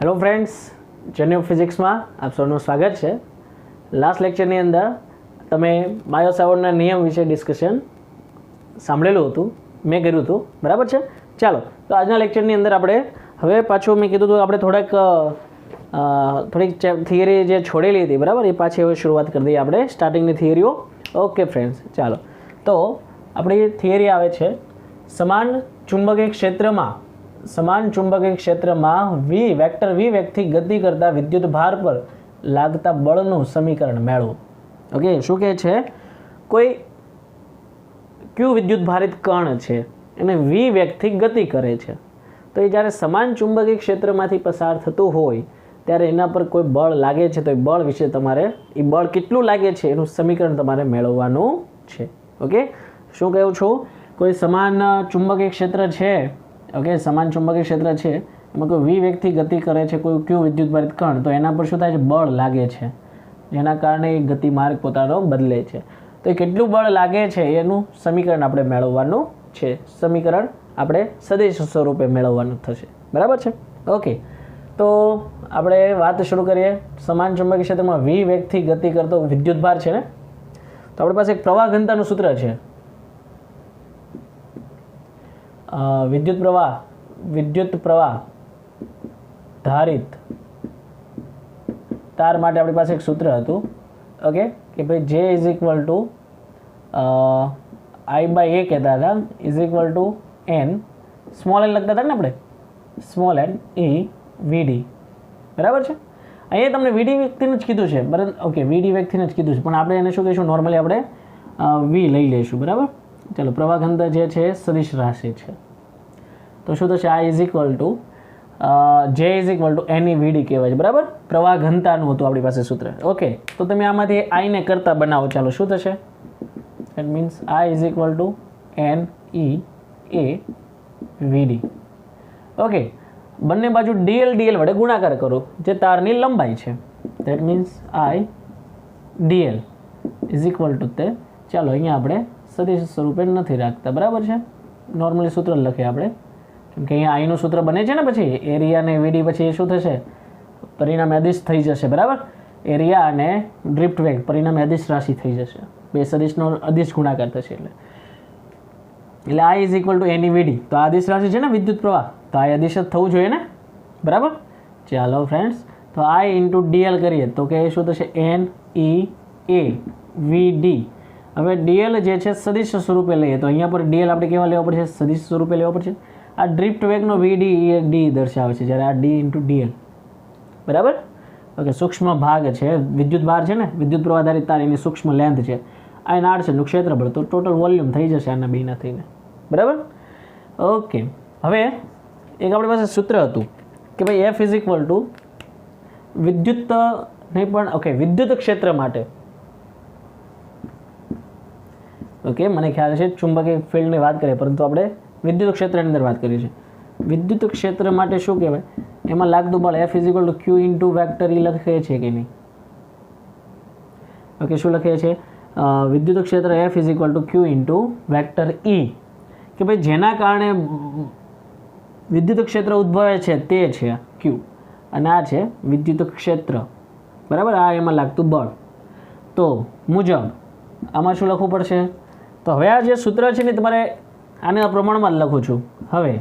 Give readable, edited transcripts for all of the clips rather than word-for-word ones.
Hello friends, journey of ફિઝિક્સમાં આપ સૌનું સ્વાગત છે. લાસ્ટ લેક્ચરની અંદર તમે બાયો સાવર્ટના નિયમ વિશે ડિસ્કશન સાંભળેલું હતું, મેં કર્યું હતું, બરાબર છે. ચાલો, તો આજના લેક્ચરની અંદર આપણે હવે પાછું મેં કીધું હતું આપણે થોડીક થિયરી જે છોડેલી હતી, બરાબર, એ પાછી હવે શરૂઆત કરી દઈએ આપણે સ્ટાર્ટિંગની થિયરીઓ. ઓકે ફ્રેન્ડ્સ, ચાલો. તો આપણી થિયરી આવે છે સમાન ચુંબકીય ક્ષેત્રમાં વેક્ટર v વેગથી ગતિ કરતા વિદ્યુત ભાર પર લાગતા બળનું સમીકરણ મેળવો. ઓકે, શું કહે છે? કોઈ ક્યુ વિદ્યુત ભારિત કણ છે એને v વેગથી ગતિ કરે છે, તો એ જ્યારે સમાન ચુંબકીય ક્ષેત્રમાંથી પસાર થતું હોય ત્યારે એના પર કોઈ બળ લાગે છે, તો એ બળ વિશે તમારે એ બળ કેટલું લાગે છે એનું સમીકરણ તમારે મેળવવાનું છે. ઓકે, શું કહું છું? કોઈ સમાન ચુંબકીય ક્ષેત્ર છે, ઓકે, સમાન ચુંબકીય ક્ષેત્ર છે, એમાં કોઈ v વેગથી ગતિ કરે છે કોઈ ક્યુ વિદ્યુતભારિત કણ, તો એના પર શું થાય છે? બળ લાગે છે, જેના કારણે એ ગતિમાર્ગ પોતાનો બદલે છે. તો એ કેટલું બળ લાગે છે એનું સમીકરણ આપણે મેળવવાનું છે. સમીકરણ આપણે સદિશ સ્વરૂપે મેળવવાનું થશે, બરાબર છે. ઓકે, તો આપણે વાત શરૂ કરીએ. સમાન ચુંબકીય ક્ષેત્રમાં v વેગથી ગતિ કરતો વિદ્યુતભાર છે ને, તો આપણી પાસે એક પ્રવાહ ઘનતાનું સૂત્ર છે. વિદ્યુત પ્રવાહ ધારિત તાર માટે આપણી પાસે એક સૂત્ર હતું, ઓકે, કે ભાઈ J is equal two I/A કહેતા હતા, is equal two N, small n લખતા હતા ને આપણે, સ્મોલ n E VD, બરાબર છે. અહીંયા તમને VD વ્યક્તિનું જ કીધું છે, બરાબર. ઓકે, VD વ્યક્તિને જ કીધું છે, પણ આપણે એને શું કહીશું? નોર્મલી આપણે V લઈ લઈશું, બરાબર. ચાલો, પ્રવાહ ઘનતા જે છે સદિશ રાશિ છે, તો શું થશે? I is equal two J is equal two NE VD કહેવાય છે, બરાબર. પ્રવાહ ઘનતાનું હતું આપણી પાસે સૂત્ર. ઓકે, તો તમે આમાંથી I ને કરતા બનાવો. ચાલો, શું થશે? That means I is equal two NE A VD. Okay, બંને બાજુ dl વડે ગુણાકાર કરો, જે તારની લંબાઈ છે. That means I dl is equal two તે, ચાલો અહીંયા આપણે સદિશ સ્વરૂપે નથી રાખતા, બરાબર છે. નોર્મલી સૂત્ર લખીએ આપણે, કેમ કે અહીંયા આઈનું સૂત્ર બને છે ને, પછી એરિયા અને વીડી, પછી એ શું થશે? પરિણામે અદિશ થઈ જશે, બરાબર. એરિયા અને ડ્રિફ્ટ વેગ પરિણામે અદિશ રાશિ થઈ જશે, બે સદિશનો અદિશ ગુણાકાર થશે. એટલે I is equal two NE VD, તો આ અદિશ રાશિ છે ને વિદ્યુત પ્રવાહ, તો આ અદિશ જ થવું જોઈએ ને, બરાબર. ચાલો ફ્રેન્ડ્સ, તો I ઇન્ટુ DL કરીએ તો કે શું થશે? NE A VD. હવે dl જે છે સદિશ સ્વરૂપે લઈએ, તો અહીંયા પર dl આપણે કેવા લેવા પડશે? સદિશ સ્વરૂપે લેવા પડશે. આ ડ્રિફ્ટ વેગનો VD એ D દર્શાવે છે, જ્યારે આ D ઇન્ટુ DL, બરાબર. ઓકે, સૂક્ષ્મ ભાગ છે, વિદ્યુત ભાર છે ને, વિદ્યુત પ્રવાહ ધારિત તાર, એની સૂક્ષ્મ લેન્થ છે, આ એના આડ છે નું ક્ષેત્રફળ, તો ટોટલ વોલ્યુમ થઈ જશે આના બેના થઈને, બરાબર. ઓકે, હવે એક આપણી પાસે સૂત્ર હતું કે ભાઈ F ઇઝ ઇક્વલ ટુ વિદ્યુત નહીં પણ, ઓકે, વિદ્યુત ક્ષેત્ર માટે, ઓકે, મને ખ્યાલ છે ચુંબકીય ફિલ્ડની વાત કરીએ, પરંતુ આપણે વિદ્યુત ક્ષેત્રની અંદર વાત કરીએ છીએ. વિદ્યુત ક્ષેત્ર માટે શું કહેવાય? એમાં લાગતું બળ F is equal two Q into vector E લખીએ છીએ કે નહીં? ઓકે, શું લખીએ છીએ? વિદ્યુત ક્ષેત્ર F is equal two Q into vector E, કે ભાઈ જેના કારણે વિદ્યુત ક્ષેત્ર ઉદ્ભવે છે તે છે Q, અને આ છે વિદ્યુત ક્ષેત્ર, બરાબર. આ એમાં લાગતું બળ. તો મુજબ આમાં શું લખવું પડશે? તો હવે આ જે સૂત્ર છે ને, તમારે આને પ્રમાણમાં જ લખું છું. હવે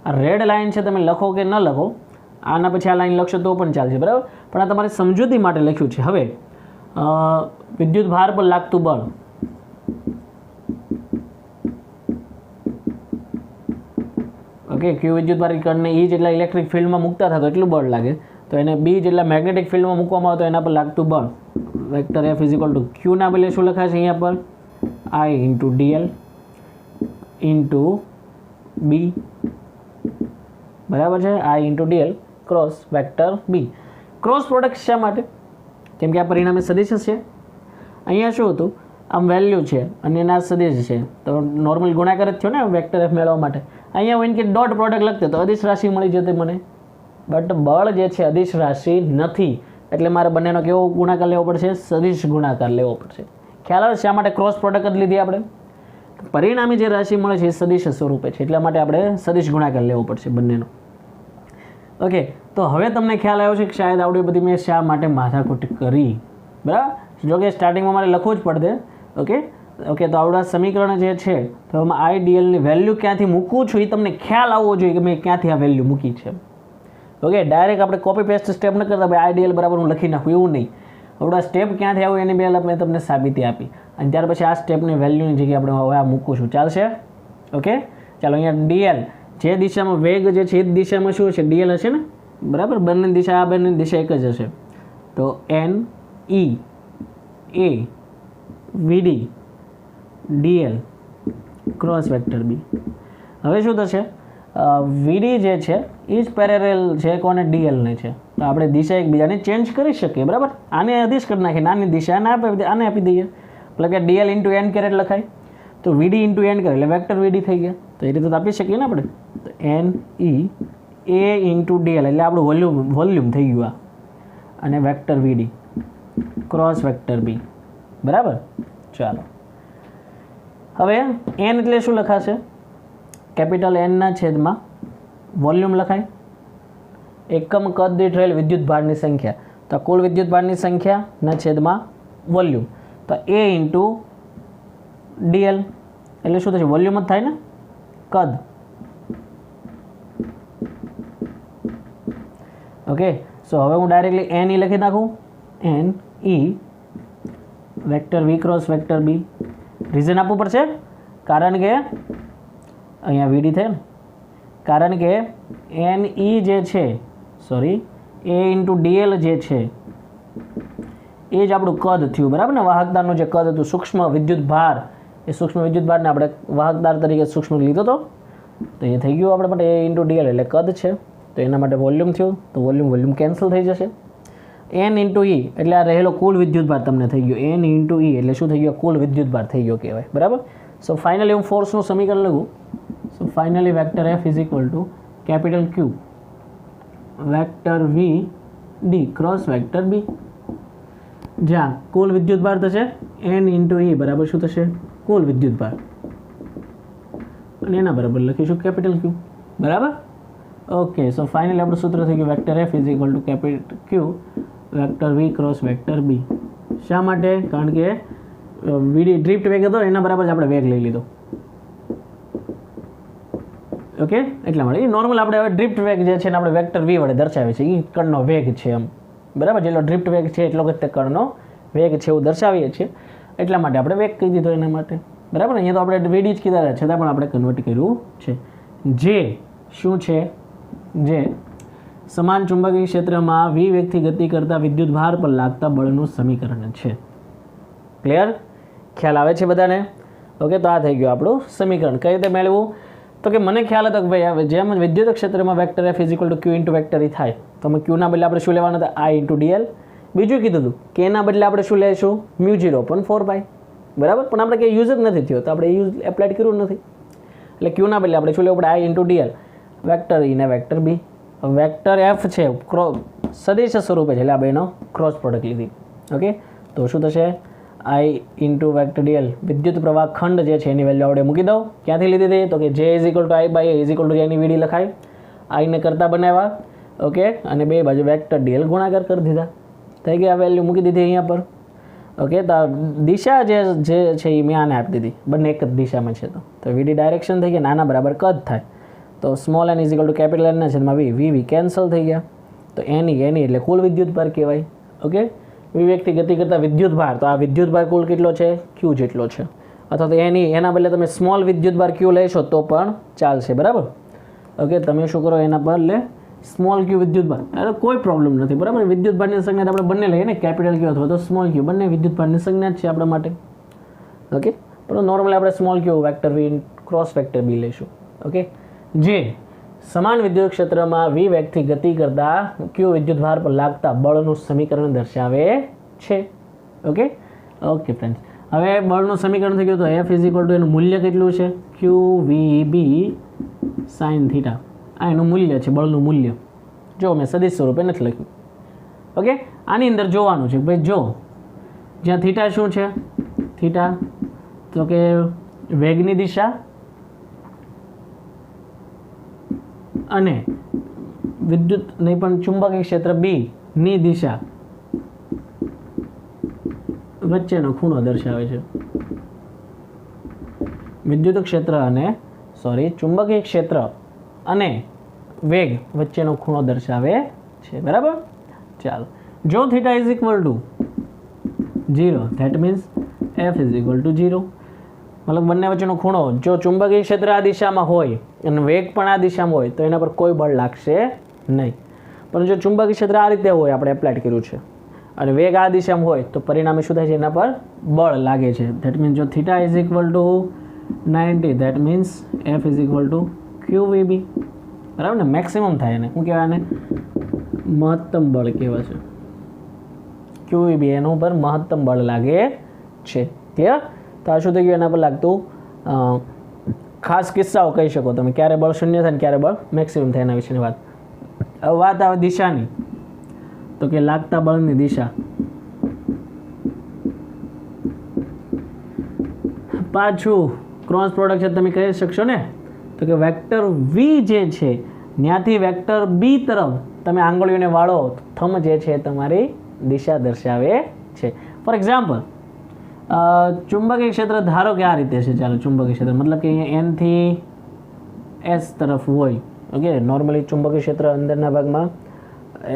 આ રેડ લાઇન છે, તમે લખો કે ન લખો, આના પછી આ લાઇન લખશો તો પણ ચાલશે, બરાબર, પણ આ તમારે સમજૂતી માટે લખ્યું છે. હવે વિદ્યુત ભાર પર લાગતું બળ, ઓકે, ક્યુ વિદ્યુત ભાર કણને E જેટલા ઇલેક્ટ્રિક ફિલ્ડમાં મૂકતા થતો એટલું બળ લાગે, તો એને B જેટલા મેગ્નેટિક ફિલ્ડમાં મૂકવામાં આવે તો એના પર લાગતું બળ vector F is equal two Q ના બદલે શું લખાય છે અહીંયા પર? I into DL into B, બરાબર છે. I into DL cross vector B. Cross product શા માટે? કેમ કે આ પરિણામે સદિશ છે. અહીંયા શું હતું? આમ વેલ્યુ છે અને એના સદિશ છે, તો નોર્મલ ગુણાકાર જ થયો ને વેક્ટર F મેળવવા માટે. અહીંયા હું કે ડોટ પ્રોડક્ટ લખતે તો અદિશ રાશિ મળી જતી મને, બટ બળ જે છે અદિશ રાશિ નથી, એટલે મારે બંનેનો કેવો ગુણાકાર લેવો પડશે? સદિશ ગુણાકાર લેવો પડશે. ખ્યાલ આવે શા માટે ક્રોસ પ્રોડક્ટ જ લીધી આપણે? પરિણામી જે રાશિ મળે છે એ સદિશ સ્વરૂપે છે, એટલા માટે આપણે સદિશ ગુણાકાર લેવો પડશે બંનેનો. ઓકે, તો હવે તમને ખ્યાલ આવ્યો છે કે શાયદ આવડી બધી મેં શા માટે માથાકૂટ કરી, બરાબર. જો કે સ્ટાર્ટિંગમાં મારે લખવું જ પડશે. ઓકે તો આવડા સમીકરણ જે છે તો એમાં આઈડીએલની વેલ્યુ ક્યાંથી મૂકું છું એ તમને ખ્યાલ આવવો જોઈએ કે મેં ક્યાંથી આ વેલ્યુ મૂકી છે. ઓકે, ડાયરેક્ટ આપણે કોપી પેસ્ટ સ્ટેપ ન કરતા ભાઈ આઈડીએલ બરાબર હું લખી નાખું, એવું નહીં. આવડા સ્ટેપ ક્યાંથી આવ્યું એની પહેલાં મેં તમને સાબિતી આપી અને ત્યાર પછી આ સ્ટેપની વેલ્યુની જગ્યાએ આપણે હવે આ મૂકું છું. ચાલશે? ઓકે, ચાલો. અહીંયા ડીએલ જે દિશામાં વેગ જે છે એ જ દિશામાં શું છે? ડીએલ હશે ને, બરાબર. બંને દિશા, આ બંને દિશા એક જ હશે. તો એન ઈ એ વીડી ડીએલ ક્રોસ વેક્ટર બી. હવે શું થશે? વીડી જે છે એ જ પેરેલલ છે કોને? ડીએલને છે. તો આપણે દિશા એકબીજાને ચેન્જ કરી શકીએ, બરાબર. આને અધીશ કરી નાખીએ, નાની દિશા આને આપી દઈએ, એટલે કે ડીએલ ઇન્ટુ એન કેરેટ લખાય. તો વીડી ઇન્ટુ એન કરે એટલે વેક્ટર વીડી થઈ ગયા. તો એ રીતે તો આપી શકીએ ને આપણે. તો એન ઈ એ ઇન્ટુ ડીએલ એટલે આપણું વોલ્યુમ થઈ ગયું આ, અને વેક્ટર વીડી ક્રોસ વેક્ટર બી, બરાબર. ચાલો, હવે એન એટલે શું લખાશે? કેપિટલ એનના છેદમાં વોલ્યુમ લખાય. એકમ કદ દીઠ રહેલ વિદ્યુત ભારની સંખ્યા, તો કુલ વિદ્યુત ભારની સંખ્યાના છેદમાં વોલ્યુમ. તો એ ઇન્ટુ ડીએલ એટલે શું થશે? વોલ્યુમ જ થાય ને, કદ. ઓકે, સો હવે હું ડાયરેક્ટલી એન ઈ લખી નાખું. N E vector V cross vector B. Reason આપવું પડશે કારણ કે અહીંયા વીડી થાય ને, કારણ કે એન ઈ જે છે, સોરી, એ ઇન્ટુ ડીએલ જે છે એ જ આપણું કદ થયું, બરાબર ને. વાહકદારનું જે કદ હતું, સૂક્ષ્મ વિદ્યુત ભાર, એ સૂક્ષ્મ વિદ્યુત ભારને આપણે વાહકદાર તરીકે સૂક્ષ્મ લીધો હતો, તો એ થઈ ગયું આપણે માટે એ ઇન્ટુ ડીએલ એટલે કદ છે. તો એના માટે વોલ્યુમ થયું, તો વોલ્યુમ કેન્સલ થઈ જશે. એન ઇન્ટુ ઈ એટલે આ રહેલો કુલ વિદ્યુત ભાર તમને થઈ ગયો. એન ઇન્ટુ ઈ એટલે શું થઈ ગયો? કુલ વિદ્યુત ભાર થઈ ગયો કહેવાય, બરાબર. સો ફાઇનલી હું ફોર્સનું સમીકરણ લખું. So finally vector F is equal to capital Q vector V D cross vector B, જ્યાં કુલ વિદ્યુત ભાર થશે એન ઇન્ટુ ઈ બરાબર શું થશે? કુલ વિદ્યુત ભાર, અને એના બરાબર લખીશું કેપિટલ ક્યુ, બરાબર. ઓકે, સો ફાઇનલી આપણું સૂત્ર થઈ ગયું vector F is equal to capital Q vector V cross vector B. શા માટે? કારણ કે વીડી ડ્રિફ્ટ વેગ હતો એના બરાબર જ આપણે વેગ લઈ લીધો. ઓકે, એટલા માટે નોર્મલ આપણે હવે ડ્રિફ્ટ વેગ જે છે ને આપણે વેક્ટર વી વડે દર્શાવીએ છીએ. એ કણનો વેગ છે એમ, બરાબર. જેટલો ડ્રિફ્ટ વેગ છે એટલો જ તે કણનો વેગ છે એવું દર્શાવીએ છીએ. એટલા માટે આપણે વેગ કહી દીધો એના માટે, બરાબર. અહીંયા તો આપણે વીડી જ કીધા છતાં પણ આપણે કન્વર્ટ કર્યું છે. જે શું છે? જે સમાન ચુંબકીય ક્ષેત્રમાં વી વેગથી ગતિ કરતા વિદ્યુત ભાર પર લાગતા બળનું સમીકરણ છે. ક્લિયર? ખ્યાલ આવે છે બધાને? ઓકે, તો આ થઈ ગયું આપણું સમીકરણ. કઈ રીતે મેળવવું? તો કે મને ખ્યાલ હતો કે ભાઈ હવે જેમ વિદ્યુત ક્ષેત્રમાં vector F is equal to Q into vector E થાય, તો અમે ક્યુના બદલે આપણે શું લેવાના હતા? I into DL. બીજું કીધું હતું કે એના બદલે આપણે શું લઈશું? μ0/4π, બરાબર. પણ આપણે કંઈ યુઝ જ નથી થયો, તો આપણે યુઝ એપ્લાઇડ કર્યું નથી. એટલે ક્યુના બદલે આપણે શું લેવું પડે? આઈ ઇન્ટુ ડીએલ વેક્ટર ઈ ને વેક્ટર બી. વેક્ટર એફ છે સદિશ સ્વરૂપે છે એટલે આપણે એનો ક્રોસ પ્રોડક્ટ લીધી. ઓકે, તો શું થશે? આઈ ઇન્ટુ વેક્ટર ડીએલ વિદ્યુત પ્રવાહ ખંડ જે છે એની વેલ્યુ આપણે મૂકી દઉં. ક્યાંથી લીધી હતી? તો કે જે is equal to I by A is equal to જેની વીડી લખાય. આઈને કરતા બનાવ્યા, ઓકે, અને બે બાજુ વેક્ટર ડીએલ ગુણાકાર કરી દીધા. થઈ ગયા, વેલ્યુ મૂકી દીધી અહીંયા પર. ઓકે, તો દિશા જે છે એ મેં આને આપી દીધી, બંને એક જ દિશામાં છે. તો વીડી ડાયરેક્શન થઈ ગયા, નાના બરાબર કદ થાય. તો small N is equal to capital એનના છેદમાં વી કેન્સલ થઈ ગયા. તો એની એટલે કુલ વિદ્યુત ભાર કહેવાય. ઓકે, વી વેગથી ગતિ કરતા વિદ્યુત ભાર, તો આ વિદ્યુત ભાર કુલ કેટલો છે? ક્યુ જેટલો છે. અથવા તો એના બદલે તમે સ્મોલ વિદ્યુત ભાર ક્યુ લેશો તો પણ ચાલશે, બરાબર. ઓકે, તમે શું કરો? એના બદલે સ્મોલ ક્યુ વિદ્યુત ભાર, એટલે કોઈ પ્રોબ્લેમ નથી, બરાબર. વિદ્યુત ભારની સંજ્ઞા આપણે બંને લઈએ ને, કેપિટલ ક્યુ અથવા તો સ્મોલ ક્યુ, બંને વિદ્યુત ભારની સંજ્ઞા જ છે આપણા માટે. ઓકે, પણ નોર્મલી આપણે સ્મોલ ક્યુ વેક્ટર વી ક્રોસ વેક્ટર બી લઈશું. ઓકે, જે સમાન વિદ્યુત ક્ષેત્રમાં વી વેગથી ગતિ કરતા ક્યુ વિદ્યુત ભાર પર લાગતા બળનું સમીકરણ દર્શાવે છે. ઓકે ફ્રેન્ડ્સ, હવે બળનું સમીકરણ થઈ ગયું. તો એફ ઇઝ ઇક્વલ ટુ એનું મૂલ્ય કેટલું છે? ક્યુ વી બી સાઇન થીટા. આ એનું મૂલ્ય છે, બળનું મૂલ્ય. જો મેં સદિશ સ્વરૂપે નથી લખ્યું. ઓકે, આની અંદર જોવાનું છે ભાઈ, જો જ્યાં થીટા શું છે? થીટા તો કે વેગની દિશા અને વિદ્યુત નહીં પણ ચુંબકીય ક્ષેત્ર બી ની દિશા વચ્ચેનો ખૂણો દર્શાવે છે. વિદ્યુત ક્ષેત્ર અને ચુંબકીય ક્ષેત્ર અને વેગ વચ્ચેનો ખૂણો દર્શાવે છે. બરાબર. ચાલો, જો theta is equal two 0 that means F is equal two 0. મતલબ બંને વચ્ચેનો ખૂણો જો ચુંબકીય ક્ષેત્ર આ દિશામાં હોય અને વેગ પણ આ દિશામાં હોય તો એના પર કોઈ બળ લાગશે નહીં. પણ જો ચુંબકીય ક્ષેત્ર આ રીતે હોય, આપણે એપ્લાય કર્યું છે, અને વેગ આ દિશામાં હોય તો પરિણામે શું થાય છે? એના પર બળ લાગે છે. ધેટ મીન્સ જો theta is equal two 90 that means F is equal two QVB. બરાબર ને? મેક્સિમમ થાય એને શું કહેવાય? આને મહત્તમ બળ કહેવાય છે. QVB એના ઉપર મહત્તમ બળ લાગે છે. ક્લિયર? તો આ શું થઈ ગયું? એના પર લાગતું ખાસ કિસ્સાઓ કહી શકો તમે, ક્યારે બળ શૂન્ય થાય ને ક્યારે બળ મેક્સિમમ થાય એના વિશેની વાત. હવે વાત આવે દિશાની, તો કે લાગતા બળની દિશા. પાછું ક્રોસ પ્રોડક્શન તમે કહી શકશો ને, તો કે વેક્ટર વી જે છે ત્યાંથી વેક્ટર બી તરફ તમે આંગળીઓને વાળો, થંબ જે છે તમારી દિશા દર્શાવે છે. ફોર એક્ઝામ્પલ, ચુંબકીય ક્ષેત્ર ધારો કે આ રીતે છે. ચાલો, ચુંબકીય ક્ષેત્ર મતલબ કે અહીંયા એન થી એસ તરફ હોય. ઓકે, નોર્મલી ચુંબકીય ક્ષેત્ર અંદરના ભાગમાં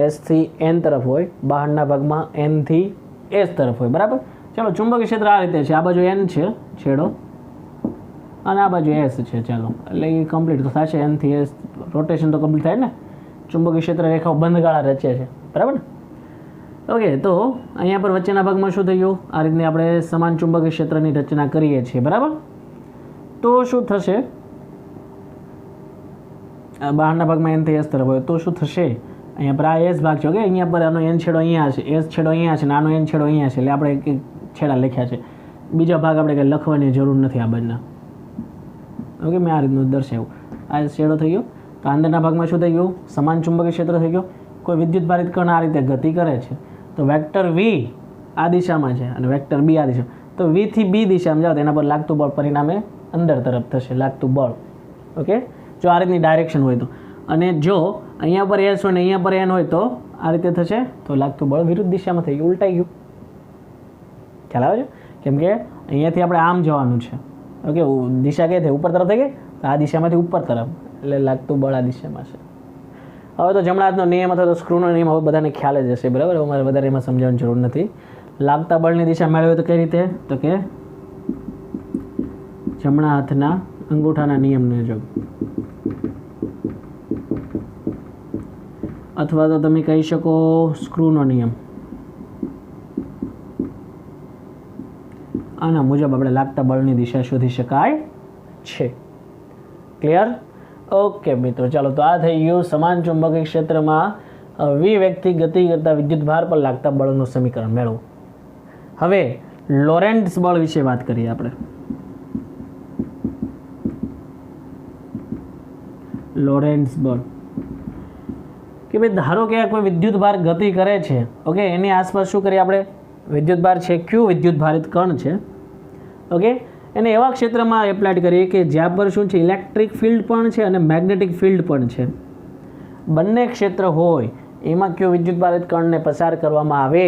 એસ થી એન તરફ હોય, બહારના ભાગમાં એન થી એસ તરફ હોય. બરાબર. ચાલો, ચુંબકીય ક્ષેત્ર આ રીતે છે. આ બાજુ એન છે છેડો અને આ બાજુ એસ છે. ચાલો, એટલે એ કમ્પ્લીટ તો થશે. એન થી એસ રોટેશન તો કમ્પ્લીટ થાય ને. ચુંબકીય ક્ષેત્ર રેખાઓ બંધગાળા રચે છે. બરાબર ને? ઓકે, તો અહીંયા પર વચ્ચેના ભાગમાં શું થયું? આ રીતની આપણે સમાન ચુંબકીય ક્ષેત્રની રચના કરીએ છીએ. બરાબર. તો શું થશે? બહારના ભાગમાં એન થી એસ તરફ હોય તો શું થશે? અહીંયા પર આ એસ ભાગ છે. ઓકે, અહીંયા પર આનો એન છેડો અહીંયા છે, એસ છેડો અહીંયા છે, આનો એન છેડો અહીંયા છે. એટલે આપણે છેડા લખ્યા છે. બીજા ભાગ આપણે કંઈ લખવાની જરૂર નથી આ બાજુના. ઓકે, મેં આ રીતનું દર્શાવ્યું. આ છેડો થઈ ગયો. તો અંદરના ભાગમાં શું થઈ ગયું? સમાન ચુંબકીય ક્ષેત્ર થઈ ગયું. કોઈ વિદ્યુત ભારિત કણ આ રીતે ગતિ કરે છે તો વેક્ટર વી આ દિશામાં છે અને વેક્ટર બી આ દિશામાં, તો વી થી બી દિશામાં જાઓ તો એના પર લાગતું બળ પરિણામે અંદર તરફ થશે લાગતું બળ. ઓકે, જો આ રીતની ડાયરેક્શન હોય તો. અને જો અહીંયા પર એસ હોય ને અહીંયા પર એન હોય તો આ રીતે થશે, તો લાગતું બળ વિરુદ્ધ દિશામાં થઈ ગયું, ઉલટાઈ ગયું. ખ્યાલ આવે છે? કેમ કે અહીંયાથી આપણે આમ જવાનું છે. ઓકે, દિશા કઈ થઈ? ઉપર તરફ થઈ ગઈ. તો આ દિશામાંથી ઉપર તરફ, એટલે લાગતું બળ આ દિશામાં છે. હવે તો જમણા હાથનો નિયમ અથવા તો સ્ક્રૂનો નિયમ હવે બધાને ખ્યાલ જ હશે. બરાબર. અમારે વધારે એમાં સમજાવવાની જરૂર નથી. લાગતા બળની દિશા મેળવે તો કઈ રીતે? તો કે જમણા હાથના અંગૂઠાના નિયમ મુજબ, અથવા તો તમે કહી શકો સ્ક્રૂનો નિયમ. આના મુજબ આપણે લાગતા બળની દિશા શોધી શકાય છે. ક્લિયર? ઓકે મિત્રો, ચાલો, તો આ થઈ ગયું સમાન ચુંબકીય ક્ષેત્રમાં વી વેગથી ગતિ કરતા વિદ્યુત ભાર પર લાગતા બળનું સમીકરણ મેળવો. હવે લોરેન્ટ્ઝ બળ વિશે વાત કરીએ આપણે. લોરેન્ટ્ઝ બળ કે ભાઈ ધારો કે કોઈ વિદ્યુત ભાર ગતિ કરે છે. ઓકે, એની આસપાસ શું કરીએ આપણે? વિદ્યુત ભાર છે ક્યુ, વિદ્યુત ભારિત કણ છે. ઓકે, એને એવા ક્ષેત્રમાં એપ્લાય કરીએ કે જ્યાં પર શું છે? ઇલેક્ટ્રિક ફિલ્ડ પણ છે અને મેગ્નેટિક ફિલ્ડ પણ છે. બંને ક્ષેત્ર હોય એમાં કયો વિદ્યુત ભારિત કણને પસાર કરવામાં આવે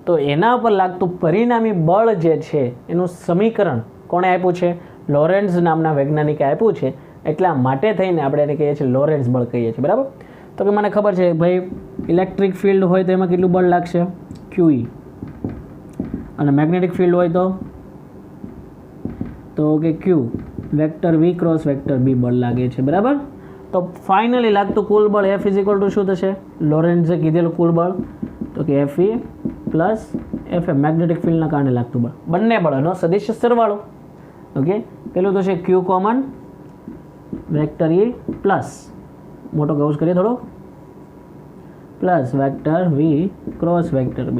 તો એના પર લાગતું પરિણામી બળ જે છે એનું સમીકરણ કોણે આપ્યું છે? લોરેન્ટ્ઝ નામના વૈજ્ઞાનિકે આપ્યું છે. એટલા માટે થઈને આપણે એને કહીએ છીએ લોરેન્ટ્ઝ બળ કહીએ છીએ. બરાબર. તો કે મને ખબર છે ભાઈ ઇલેક્ટ્રિક ફિલ્ડ હોય તો એમાં કેટલું બળ લાગશે? QE. અને મેગ્નેટિક ફિલ્ડ હોય તો કે Q vector V cross vector B બળ લાગે છે. બરાબર. તો ફાઇનલી લાગતું કુલ બળ F ઇઝ ઇક્વલ ટુ શું થશે? લોરેન્ટ્ઝે કીધેલું કુલ બળ તો કે FE પ્લસ FM મેગ્નેટિક ફિલ્ડના કારણે લાગતું બળ. બંને બળનો સદિશ સરવાળો. ઓકે, પેલું તો છે Q common vector E plus મોટો કૌંસ કરીએ થોડો plus vector V cross vector B.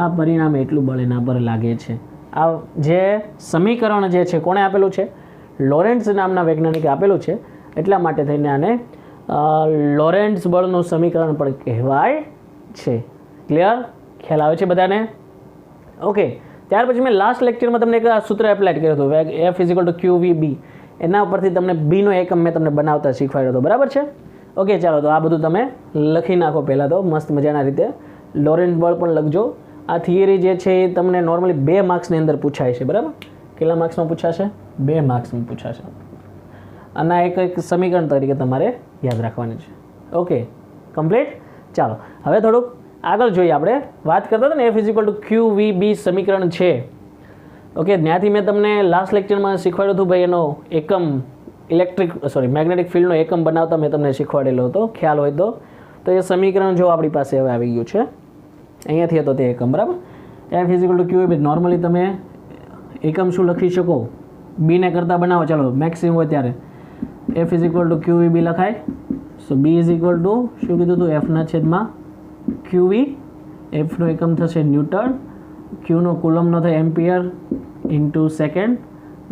આ પરિણામે એટલું બળ એના પર લાગે છે. આ જે સમીકરણ જે છે કોણે આપેલું છે? લોરેન્ટ્ઝ નામના વૈજ્ઞાનિકે આપેલું છે. એટલા માટે થઈને આને લોરેન્ટ્ઝ બળનું સમીકરણ પણ કહેવાય છે. ક્લિયર? ખ્યાલ આવે છે બધાને? ઓકે, ત્યાર પછી મેં લાસ્ટ લેક્ચરમાં તમને એક સૂત્ર એપ્લાય કર્યું હતું, F is equal two QVB. એના ઉપરથી તમને બીનો એકમ મેં તમને બનાવતા શીખવાડ્યો હતો. બરાબર છે? ઓકે ચાલો, તો આ બધું તમે લખી નાખો પહેલાં તો મસ્ત મજાના રીતે. લોરેન્ટ્ઝ બળ પણ લખજો. આ થિયરી જે છે એ તમને નોર્મલી 2 માર્ક્સની અંદર પૂછાય છે, બરાબર? કેટલા માર્ક્સમાં પૂછાશે? 2 માર્ક્સમાં પૂછાશે. અને એક એક સમીકરણ તરીકે તમારે યાદ રાખવાની છે. Okay, complete. ચાલો હવે થોડુંક આગળ જોઈએ. આપણે વાત કરતા હતા ને F = QVB સમીકરણ છે. ઓકે, ત્યાંથી મેં તમને લાસ્ટ લેક્ચરમાં શીખવાડ્યું હતું ભાઈ, એનો એકમ મેગ્નેટિક ફિલ્ડનો એકમ બનાવતા મેં તમને શીખવાડેલો હતો, ખ્યાલ હોય તો એ સમીકરણ જો આપણી પાસે હવે આવી ગયું છે. અહીંયાથી હતો તે એકમ, બરાબર? F = QVB. નોર્મલી તમે એકમ શું લખી શકો? બીને કરતાં બનાવો. ચાલો મેક્સિમમ હોય ત્યારે F = QVB લખાય. સો B = શું કીધું હતું? F/QV. Fનો એકમ થશે ન્યૂટન, Qનો કુલમનો થાય એમ્પિયર ઇન્ટુ સેકન્ડ,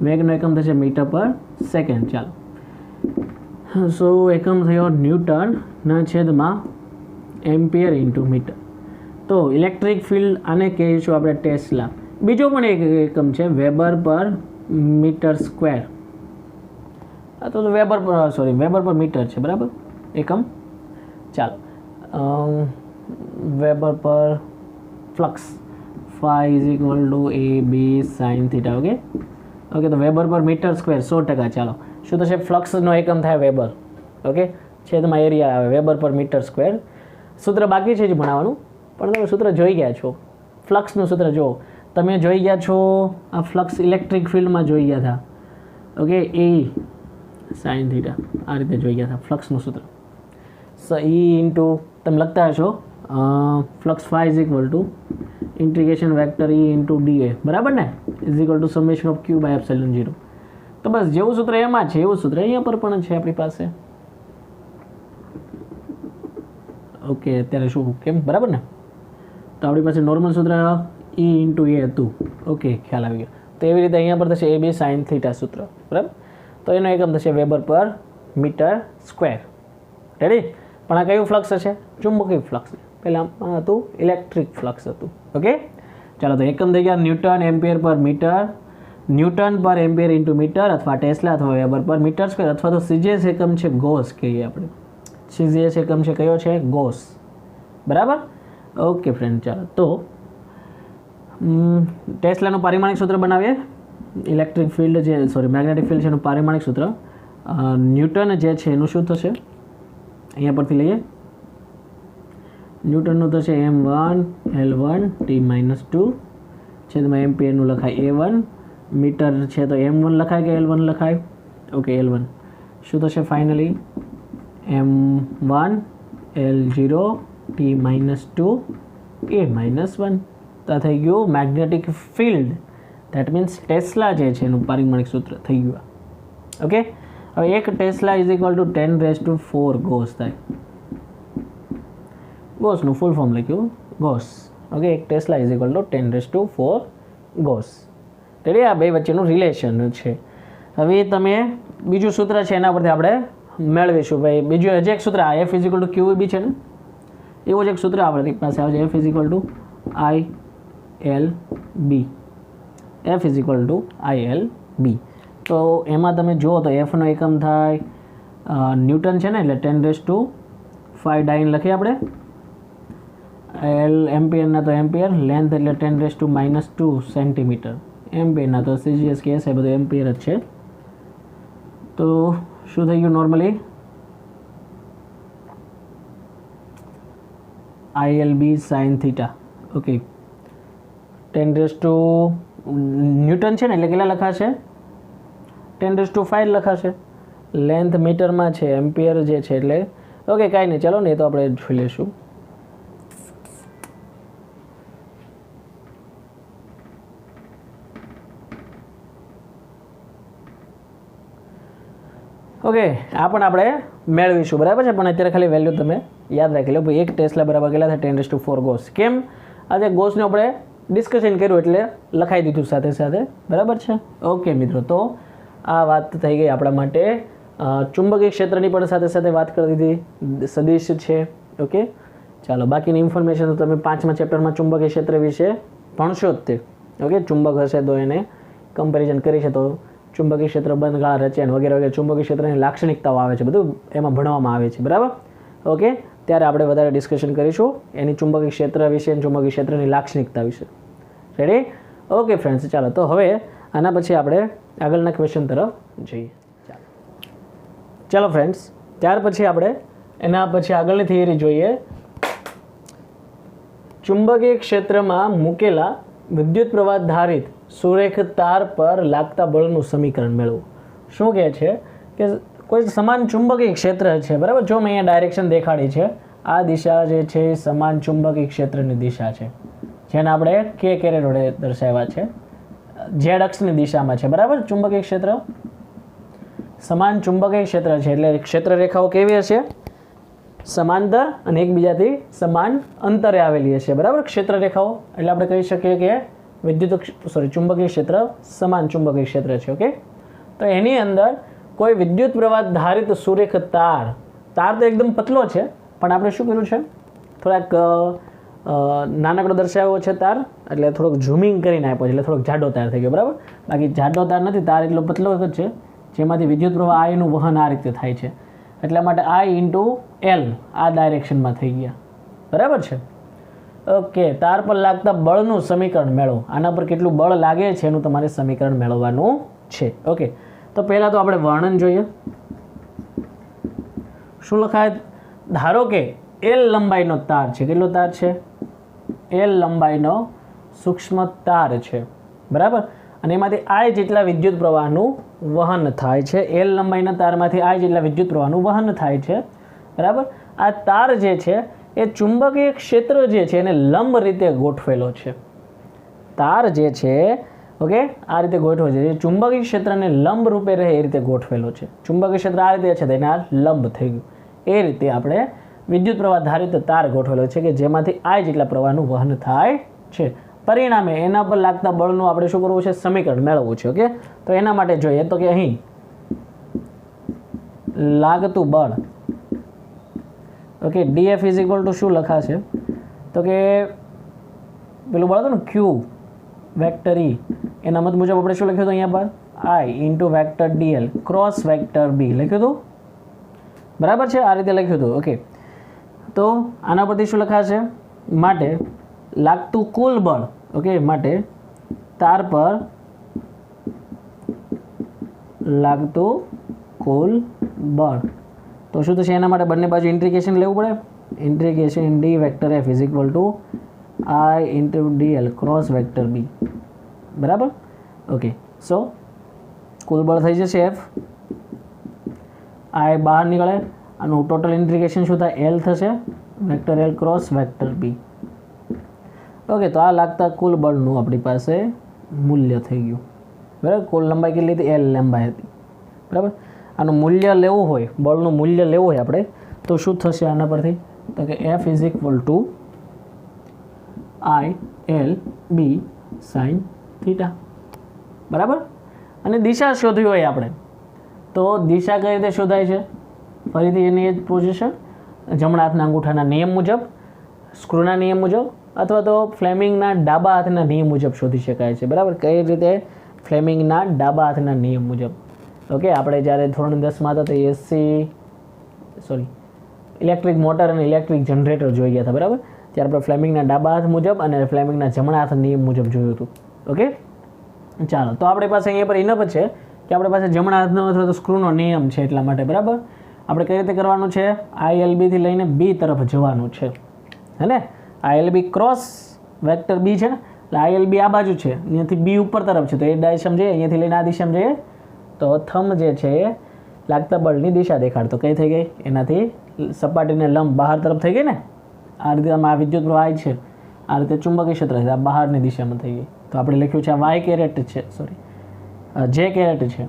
વેગનો એકમ થશે મીટર પર સેકન્ડ. ચાલો, સો એકમ થયો ન્યૂટનના છેદમાં એમ્પિયર ઇન્ટુ મીટર. તો ઇલેક્ટ્રિક ફિલ્ડ આને કહીશું આપણે ટેસ્લા. બીજો પણ એક એકમ છે વેબર પર મીટર સ્ક્વેર. તો વેબર પર મીટર છે, બરાબર? એકમ. ચાલો, વેબર પર flux phi = AB sin θ. Okay, તો વેબર પર મીટર સ્ક્વેર 100%. ચાલો, શું થશે? ફ્લક્સનો એકમ થાય વેબર. ઓકે, છેદમાં એરિયા આવે વેબર પર મીટર સ્ક્વેર. સૂત્ર બાકી છે જ ભણાવવાનું, પણ તમે સૂત્ર જોઈ ગયા છો. ફ્લક્સનું સૂત્ર જો તમે જોઈ ગયા છો, આ ફ્લક્સ ઇલેક્ટ્રિક ફિલ્ડમાં જોઈ ગયા હતા. ઓકે, E sin θ આ રીતે જોઈ ગયા હતા ફ્લક્સનું સૂત્ર. સો E ઇન્ટુ તમે લખતા હશો flux phi = integration vector E into dA, બરાબર ને? = સમેશન ઓફ Q/ε0. તો બસ જેવું સૂત્ર એમાં છે એવું સૂત્ર અહીંયા પર પણ છે આપણી પાસે. ઓકે, અત્યારે શું કેમ, બરાબર ને? તો આપણી પાસે નોર્મલ સૂત્ર E ઇન્ટુ A હતું. ઓકે, ખ્યાલ આવી ગયો. તો એવી રીતે અહીંયા પર થશે AB sin θ સૂત્ર, બરાબર? તો એનો એકમ થશે વેબર પર મીટર સ્ક્વેર. રેડી? પણ આ કયું ફ્લક્સ હશે? ચુંબકીય ફ્લક્સ. પહેલાં હતું ઇલેક્ટ્રિક ફ્લક્સ હતું. ઓકે, ચાલો, તો એકમ થઈ ગયા ન્યૂટન એમ્પિયર પર મીટર, ન્યૂટન પર એમ્પિયર ઇન્ટુ મીટર, અથવા ટેસ્લા અથવા વેબર પર મીટર સ્ક્વેર, અથવા તો સીજીએસ એકમ છે ગોસ કહીએ આપણે. સીજીએસ એકમ છે કયો છે? ગોસ, બરાબર? ઓકે ફ્રેન્ડ, ચાલો તો ટેસ્લાનું પારિમાણિક સૂત્ર બનાવીએ. ઇલેક્ટ્રિક ફિલ્ડ મેગ્નેટિક ફિલ્ડ છે એનું પારિમાણિક સૂત્ર. ન્યૂટન જે છે એનું શું થશે? અહીંયા પરથી લઈએ. ન્યૂટનનું થશે M1 L1 T-2 છેદમાં એમ્પિયરનું લખાય A1. મીટર છે તો M1 લખાય કે L1 લખાય? Okay, L1. શું થશે finally? M1 L0 T-2 A-1. તો થઈ ગયું magnetic field. That means tesla જે છે એનું પારિમાણિક સૂત્ર થઈ ગયું. ઓકે, હવે એક ટેસ્લા = 10⁴ ગોસ થાય. ગોસનું ફૂલ ફોર્મ લખ્યું ગોસ. ઓકે, એક ટેસ્લા = 10⁴ ગોસ. રેડી? આ બે વચ્ચેનું રિલેશન છે. હવે તમે બીજું સૂત્ર છે એના પરથી આપણે મેળવીશું ભાઈ. બીજું હજી એક સૂત્ર આ F = QVB છે ને, એવું જ એક સૂત્ર આપણી પાસે આવે છે F = ILB. F = ILB. તો એમાં તમે જુઓ તો Fનો એકમ થાય ન્યૂટન છે ને, એટલે 10⁵ ડાઇન લખીએ આપણે. L એમ્પિયરના તો એમ્પિયર, લેન્થ એટલે 10⁻² સેન્ટીમીટર. એમ્પિયરના તો સીજીએસ કેસ એ બધું એમ્પિયર જ છે. તો શું થઈ ગયું normally? ILB sin θ. Okay, 10⁻ newton છે ને એટલે કેટલા લખાશે? 10⁵ લખાશે. લેન્થ મીટરમાં છે, એમ્પિયર જે છે એટલે ઓકે, કાંઈ નહીં, ચાલો ને એ તો આપણે જોઈ લઈશું. ઓકે, આ પણ આપણે મેળવીશું, બરાબર છે? પણ અત્યારે ખાલી વેલ્યુ તમે યાદ રાખી લો. ભાઈ એક ટેસ્લા બરાબર કેટલા થાય? 10⁴ ગોસ. કેમ? આજે ગોસને આપણે ડિસ્કશન કર્યું એટલે લખાઈ દીધું સાથે સાથે, બરાબર છે? ઓકે મિત્રો, તો આ વાત થઈ ગઈ આપણા માટે ચુંબકીય ક્ષેત્રની પણ સાથે સાથે વાત કરી દીધી. સદિશ છે. ઓકે, ચાલો, બાકીની ઇન્ફોર્મેશન તો તમે 5મા ચેપ્ટરમાં ચુંબકીય ક્ષેત્ર વિશે ભણશો જ તે. ઓકે, ચુંબક હશે તો એને કમ્પેરિઝન કરી છે તો ચુંબકીય ક્ષેત્ર બંધગાળા રચે વગેરે વગેરે ચુંબકીય ક્ષેત્રની લાક્ષણિકતાઓ આવે છે, બધું એમાં ભણવામાં આવે છે, બરાબર. ઓકે, ત્યારે આપણે વધારે ડિસ્કશન કરીશું એની ચુંબકીય ક્ષેત્ર વિશે, ચુંબકીય ક્ષેત્રની લાક્ષણિકતા વિશે. રેડી? ઓકે ફ્રેન્ડ્સ, ચાલો તો હવે આના પછી આપણે આગળના ક્વેશ્ચન તરફ જઈએ. ચાલો ફ્રેન્ડ્સ, ત્યાર પછી આપણે એના પછી આગળની થિયરી જોઈએ. ચુંબકીય ક્ષેત્રમાં મૂકેલા વિદ્યુત પ્રવાહ ધારિત સુરેખ તાર પર લાગતા બળનું સમીકરણ મેળવવું. શું કહે છે કે કોઈ સમાન ચુંબકીય ક્ષેત્ર છે, બરાબર. જો મેં અહીંયા ડાયરેક્શન દેખાડી છે, આ દિશા જે છે એ સમાન ચુંબકીય ક્ષેત્રની દિશા છે, જેને આપણે કે કેરેટ વડે દર્શાવ્યા છે. ઝેડ અક્ષની દિશામાં છે, બરાબર. ચુંબકીય ક્ષેત્ર સમાન ચુંબકીય ક્ષેત્ર છે, એટલે ક્ષેત્ર રેખાઓ કેવી હશે? સમાંતર અને એકબીજાથી સમાન અંતરે આવેલી હશે, બરાબર. ક્ષેત્ર રેખાઓ એટલે આપણે કહી શકીએ કે ચુંબકીય ક્ષેત્ર સમાન ચુંબકીય ક્ષેત્ર છે. ઓકે, તો એની અંદર કોઈ વિદ્યુત પ્રવાહ ધારિત સુરેખ તાર તો એકદમ પતલો છે, પણ આપણે શું કર્યું છે, થોડાક નાનકડો દર્શાવ્યો છે તાર, એટલે થોડોક ઝૂમિંગ કરીને આપ્યો છે, એટલે થોડોક જાડો તાર થઈ ગયો, બરાબર. બાકી જાડો તાર નથી, તાર એટલો પતલો જ છે, જેમાંથી વિદ્યુત પ્રવાહ આઈનું વહન આ રીતે થાય છે. એટલા માટે I × L આ ડાયરેક્શનમાં થઈ ગયા, બરાબર છે. ઓકે, તાર પર લાગતા બળનું સમીકરણ મેળવો. આના પર કેટલું બળ લાગે છે એનું તમારે સમીકરણ મેળવવાનું છે. ઓકે, તો પહેલાં તો આપણે વર્ણન જોઈએ. શું લખાય? ધારો કે L લંબાઈનો તાર છે. કેટલો તાર છે? L લંબાઈનો સૂક્ષ્મ તાર છે, બરાબર. અને એમાંથી I જેટલા વિદ્યુત પ્રવાહનું વહન થાય છે. L લંબાઈના તારમાંથી I જેટલા વિદ્યુત પ્રવાહનું વહન થાય છે, બરાબર. આ તાર જે છે એ ચુંબકીય ક્ષેત્ર જે છે એને લંબ રીતે ગોઠવેલો છે. તાર જે છે, ઓકે, આ રીતે ગોઠવો છે, ચુંબકીય ક્ષેત્રને લંબ રૂપે રહે એ રીતે ગોઠવેલો છે. ચુંબકીય ક્ષેત્ર આ રીતે છે, તેને આ લંબ થઈ ગયું. એ રીતે આપણે વિદ્યુત પ્રવાહ ધારિત તાર ગોઠવેલો છે કે જેમાંથી I જેટલા પ્રવાહનું વહન થાય છે. પરિણામે એના પર લાગતા બળનું આપણે શું કરવું છે? સમીકરણ મેળવવું છે. ઓકે, તો એના માટે જોઈએ તો કે અહીં લાગતું બળ, ઓકે, DF = શું લખાશે? તો કે પેલું બળ હતું ને Q વેક્ટર E, એના મત મુજબ આપણે શું લખ્યું હતું અહીંયા પર? I × vector dl cross vector B લખ્યું હતું, બરાબર છે. આ રીતે લખ્યું હતું. ઓકે, તો આના પરથી શું લખાશે? માટે લાગતું કુલ બળ, ઓકે, માટે તાર પર લાગતું કુલ બળ. તો શું થશે? એના માટે બંને બાજુ ઇન્ટિગ્રેશન લેવું પડે. Integration D vector F = I × dl cross vector B, બરાબર. ઓકે, સો કુલ બળ થઈ જશે F. I બહાર નીકળે, આનું ટોટલ ઇન્ટિગ્રેશન શું થાય? L થશે, vector L cross vector B. Okay, તો આ લાગતા કુલ બળનું આપણી પાસે મૂલ્ય થઈ ગયું, બરાબર. કુલ લંબાઈ કેટલી હતી? L લંબાઈ હતી, બરાબર. આનું મૂલ્ય લેવું હોય, બળનું મૂલ્ય લેવું હોય આપણે, તો શું થશે આના પરથી? તો કે F = I L B sin θ, બરાબર. અને દિશા શોધવી હોય આપણે, તો દિશા કઈ રીતે શોધાય છે? ફરીથી એની એ જ પોઝિશન, જમણા હાથના અંગૂઠાના નિયમ મુજબ, સ્ક્રૂના નિયમ મુજબ, અથવા તો ફ્લેમિંગના ડાબા હાથના નિયમ મુજબ શોધી શકાય છે, બરાબર. કઈ રીતે? ફ્લેમિંગના ડાબા હાથના નિયમ મુજબ. ઓકે, આપણે જ્યારે ધોરણ 10માં હતા તો ઇલેક્ટ્રિક મોટર અને ઇલેક્ટ્રિક જનરેટર જોઈ ગયા હતા, બરાબર. ત્યારે આપણે ફ્લેમિંગના ડાબા હાથ મુજબ અને ફ્લેમિંગના જમણા હાથ નિયમ મુજબ જોયું હતું. ઓકે, ચાલો, તો આપણી પાસે અહીંયા પર ઇનફ છે કે આપણી પાસે જમણા હાથનો અથવા તો સ્ક્રૂનો નિયમ છે, એટલા માટે, બરાબર. આપણે કઈ રીતે કરવાનું છે? ILB થી લઈને B તરફ જવાનું છે, હે ને. ILB ક્રોસ વેક્ટર B છે ને, એટલે ILB આ બાજુ છે, અહીંયાથી B ઉપર તરફ છે, તો એ દિશામાં જઈએ, અહીંયાથી લઈને આ દિશામાં જઈએ તો થંબ જે છે એ લાગતા બળની દિશા દેખાડતો કઈ થઈ ગઈ? એનાથી સપાટીને લંબ બહાર તરફ થઈ ગઈ ને. આ રીતે આ વિદ્યુત પ્રવાહ છે, આ રીતે ચુંબકીય ક્ષેત્ર છે, આ બહારની દિશામાં થઈ ગઈ. તો આપણે લખ્યું છે આ Y કેરેટ છે, J કેરેટ છે,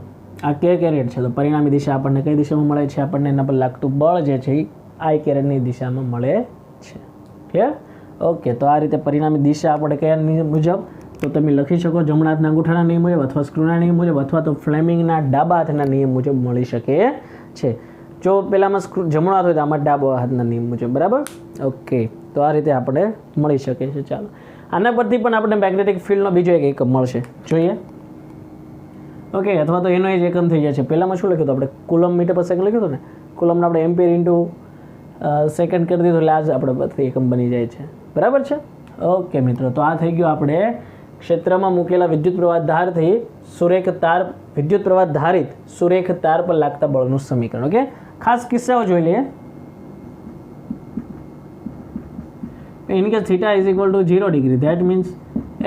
આ K કેરેટ છે. તો પરિણામી દિશા આપણને કઈ દિશામાં મળે છે? આપણને એના પર લાગતું બળ જે છે એ I કેરેટની દિશામાં મળે છે. ક્લિયર? ઓકે, તો આ રીતે પરિણામી દિશા આપણે કયા નિયમ મુજબ? તો તમે લખી શકો જમણા હાથના અંગૂઠાના નિયમ મુજબ, અથવા સ્ક્રૂના નિયમ મુજબ, અથવા તો ફ્લેમિંગના ડાબા હાથના નિયમ મુજબ મળી શકે છે. જો પેલામાં જમણો હાથ હોય તો આમાં ડાબા હાથના નિયમ મુજબ, બરાબર. ઓકે, તો આ રીતે આપણે મળી શકે છે. ચાલો, આના પરથી પણ આપણે મેગ્નેટિક ફિલ્ડનો બીજો એક એકમ મળશે, જોઈએ. ઓકે, અથવા તો એનો જ એકમ થઈ જાય છે. પહેલાંમાં શું લખ્યું હતું આપણે? કુલમ મીટર પર સેકન્ડ લખ્યું હતું ને. કુલમને આપણે એમ્પિયર ઇન્ટુ સેકન્ડ કરી દીધું એટલે આ જ આપણે બધી એકમ બની જાય છે. બરાબર છે? ઓકે મિત્રો, તો આ થઈ ગયું આપણે ક્ષેત્રમાં મૂકેલા વિદ્યુત પ્રવાહ ધારથી સુરેખ તાર, વિદ્યુત પ્રવાહ ધારિત સુરેખ તાર પર લાગતા બળનું સમીકરણ. ઓકે, ખાસ કિસ્સાઓ જોઈ લઈએ. In case theta is equal two 0 degree, that means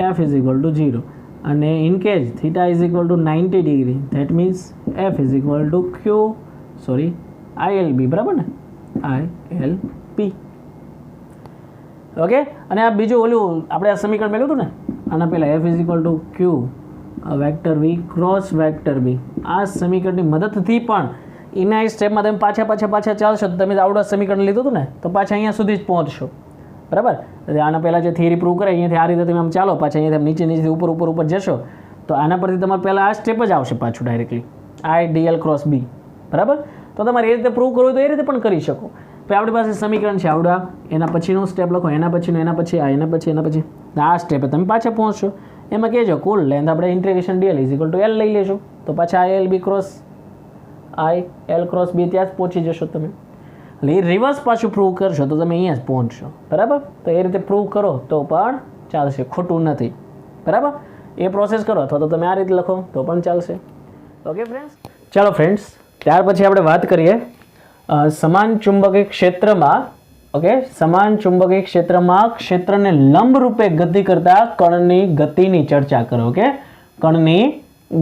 F is equal two 0. અને in case theta is equal two 90 degree, that means F is equal two ILB. બરાબર ને? ILP. ઓકે, અને આ બીજું ઓલું આપણે આ સમીકરણ મેળવ્યું હતું ને આના પહેલાં, F is equal to Q vector V cross vector B. આ સમીકરણની મદદથી પણ એના સ્ટેપમાં તમે પાછા ચાલશો તો તમે આવડું સમીકરણ લીધું હતું ને તો પાછા અહીંયા સુધી જ પહોંચશો. બરાબર? આના પહેલાં જે થિયરી પ્રૂવ કરે અહીંયાથી આ રીતે તમે આમ ચાલો, પાછા અહીંયાથી નીચેથી ઉપર જશો તો આના પરથી તમારે પહેલાં આ સ્ટેપ જ આવશે પાછું ડાયરેક્ટલી, IDL ક્રોસ બી. બરાબર? તો તમારે એ રીતે પ્રૂવ કરવું હોય તો એ રીતે પણ કરી શકો. તો આપણી પાસે સમીકરણ છે આવડા, એના પછીનું સ્ટેપ લખો, એના પછીનું, એના પછી આ, એના પછી આ સ્ટેપે તમે પાછા પહોંચશો. એમાં કહેજો કુલ લેન્થ આપણે integration dl is equal to L લઈ લેજો તો પાછા ILB cross IL cross B ત્યાં જ પહોંચી જશો તમે. એટલે એ રિવર્સ પાછું પ્રૂવ કરશો તો તમે અહીંયા જ પહોંચશો. બરાબર? તો એ રીતે પ્રૂવ કરો તો પણ ચાલશે, ખોટું નથી. બરાબર? એ પ્રોસેસ કરો અથવા તો તમે આ રીતે લખો તો પણ ચાલશે. ઓકે ફ્રેન્ડ્સ, ચાલો ફ્રેન્ડ્સ, ત્યાર પછી આપણે વાત કરીએ સમાન ચુંબકીય ક્ષેત્રમાં. ઓકે, સમાન ચુંબકીય ક્ષેત્રમાં ક્ષેત્રને લંબ રૂપે ગતિ કરતા કણની ગતિની ચર્ચા કરો. ઓકે, કણની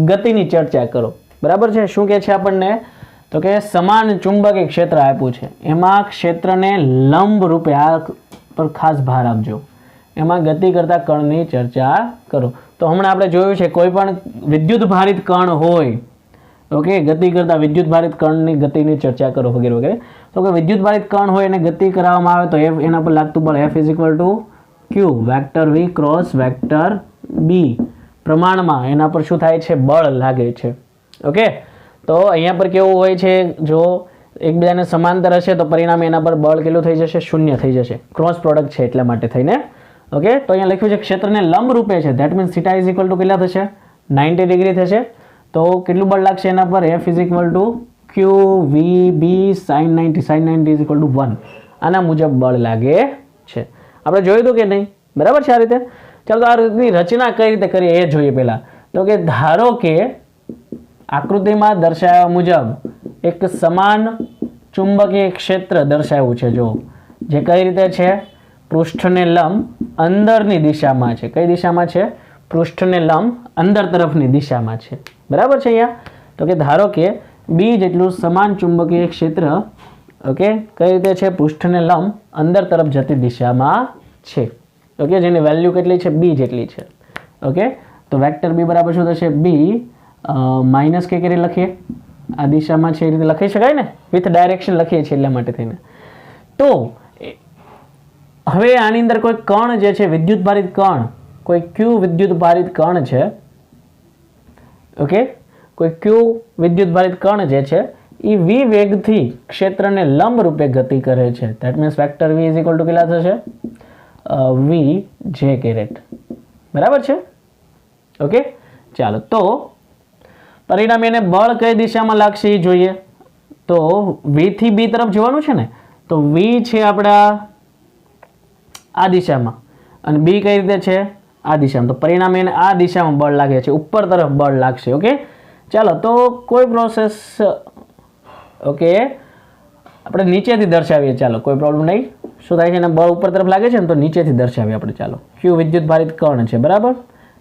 ગતિની ચર્ચા કરો. બરાબર છે? શું કહે છે આપણને? તો કે સમાન ચુંબકીય ક્ષેત્ર આપ્યું છે, એમાં ક્ષેત્રને લંબ રૂપે, આ પર ખાસ ભાર આપજો, એમાં ગતિ કરતા કણની ચર્ચા કરો. તો હમણાં આપણે જોયું છે કોઈ પણ વિદ્યુત ભારિત કણ હોય, ઓકે, ગતિ કરતા વિદ્યુત ભારિત કણની ગતિની ચર્ચા કરો વગેરે વગેરે. તો કે વિદ્યુત ભારિત કણ હોય એને ગતિ કરાવવામાં આવે તો એના પર લાગતું બળ F is equal to Q vector V cross vector B પ્રમાણમાં એના પર શું થાય છે? બળ લાગે છે. ઓકે, તો અહીંયા પર કેવું હોય છે? જો એકબીજાને સમાંતર હશે તો પરિણામે એના પર બળ કેટલું થઈ જશે? 0 થઈ જશે. ક્રોસ પ્રોડક્ટ છે એટલા માટે થઈને. ઓકે, તો અહીંયા લખ્યું છે ક્ષેત્રને લંબ રૂપે છે, that means theta is equal to કેટલા થશે? 90 ડિગ્રી થશે. તો કેટલું બળ લાગશે એના પર? F is equal to Q V B sine 90 is equal to 1. આના મુજબ બળ લાગે છે. આપણે જોયું હતું કે નહીં? બરાબર છે? આ રીતે ચાલો, તો આ રીતની રચના કઈ રીતે કરીએ એ જોઈએ પહેલાં. તો કે ધારો કે આકૃતિમાં દર્શાવ્યા મુજબ એક સમાન ચુંબકીય ક્ષેત્ર દર્શાવ્યું છે. જો જે કઈ રીતે છે? પૃષ્ઠને લંબ અંદરની દિશામાં છે. કઈ દિશામાં છે? પૃષ્ઠને લંબ અંદર તરફની દિશામાં છે. બરાબર છે? અહીંયા તો કે ધારો કે બી જેટલું સમાન ચુંબકીય ક્ષેત્ર, ઓકે, કઈ રીતે છે? પૃષ્ઠને લંબ અંદર તરફ જતી દિશામાં છે. ઓકે, જેની વેલ્યુ કેટલી છે? બી જેટલી છે. ઓકે, તો વેક્ટર બી બરાબર શું થશે? બી માઇનસ કે કરી લખીએ, આ દિશામાં છે એ રીતે લખી શકાય ને, વિથ ડાયરેક્શન લખીએ છીએ એટલા માટે થઈને. તો હવે આની અંદર કોઈ કણ જે છે વિદ્યુત ભારિત કણ, કોઈ ક્યુ વિદ્યુત ભારિત કણ છે, ઓકે, કોઈ ક્યુ વિદ્યુત ભારિત કણ જે છે એ વી વેગથી ક્ષેત્રને લંબ રૂપે ગતિ કરે છે. That means vector V is equal to કેટલા થશે? વી જે કેરેટ. બરાબર છે? ઓકે, ચાલો, તો પરિણામે એને બળ કઈ દિશામાં લાગશે એ જોઈએ. તો વી થી બી તરફ જવાનું છે ને, તો વી છે આપણા આ દિશામાં અને બી કઈ રીતે છે? આ દિશામાં. તો પરિણામે એને આ દિશામાં બળ લાગે છે, ઉપર તરફ બળ લાગશે. ઓકે, ચાલો, તો કોઈ પ્રોસેસ, ઓકે, આપણે નીચેથી દર્શાવીએ. ચાલો, કોઈ પ્રોબ્લેમ નહીં. શું થાય છે? એને બળ ઉપર તરફ લાગે છે ને, તો નીચેથી દર્શાવીએ આપણે. ચાલો, ક્યુ વિદ્યુત ભારિત કણ છે, બરાબર,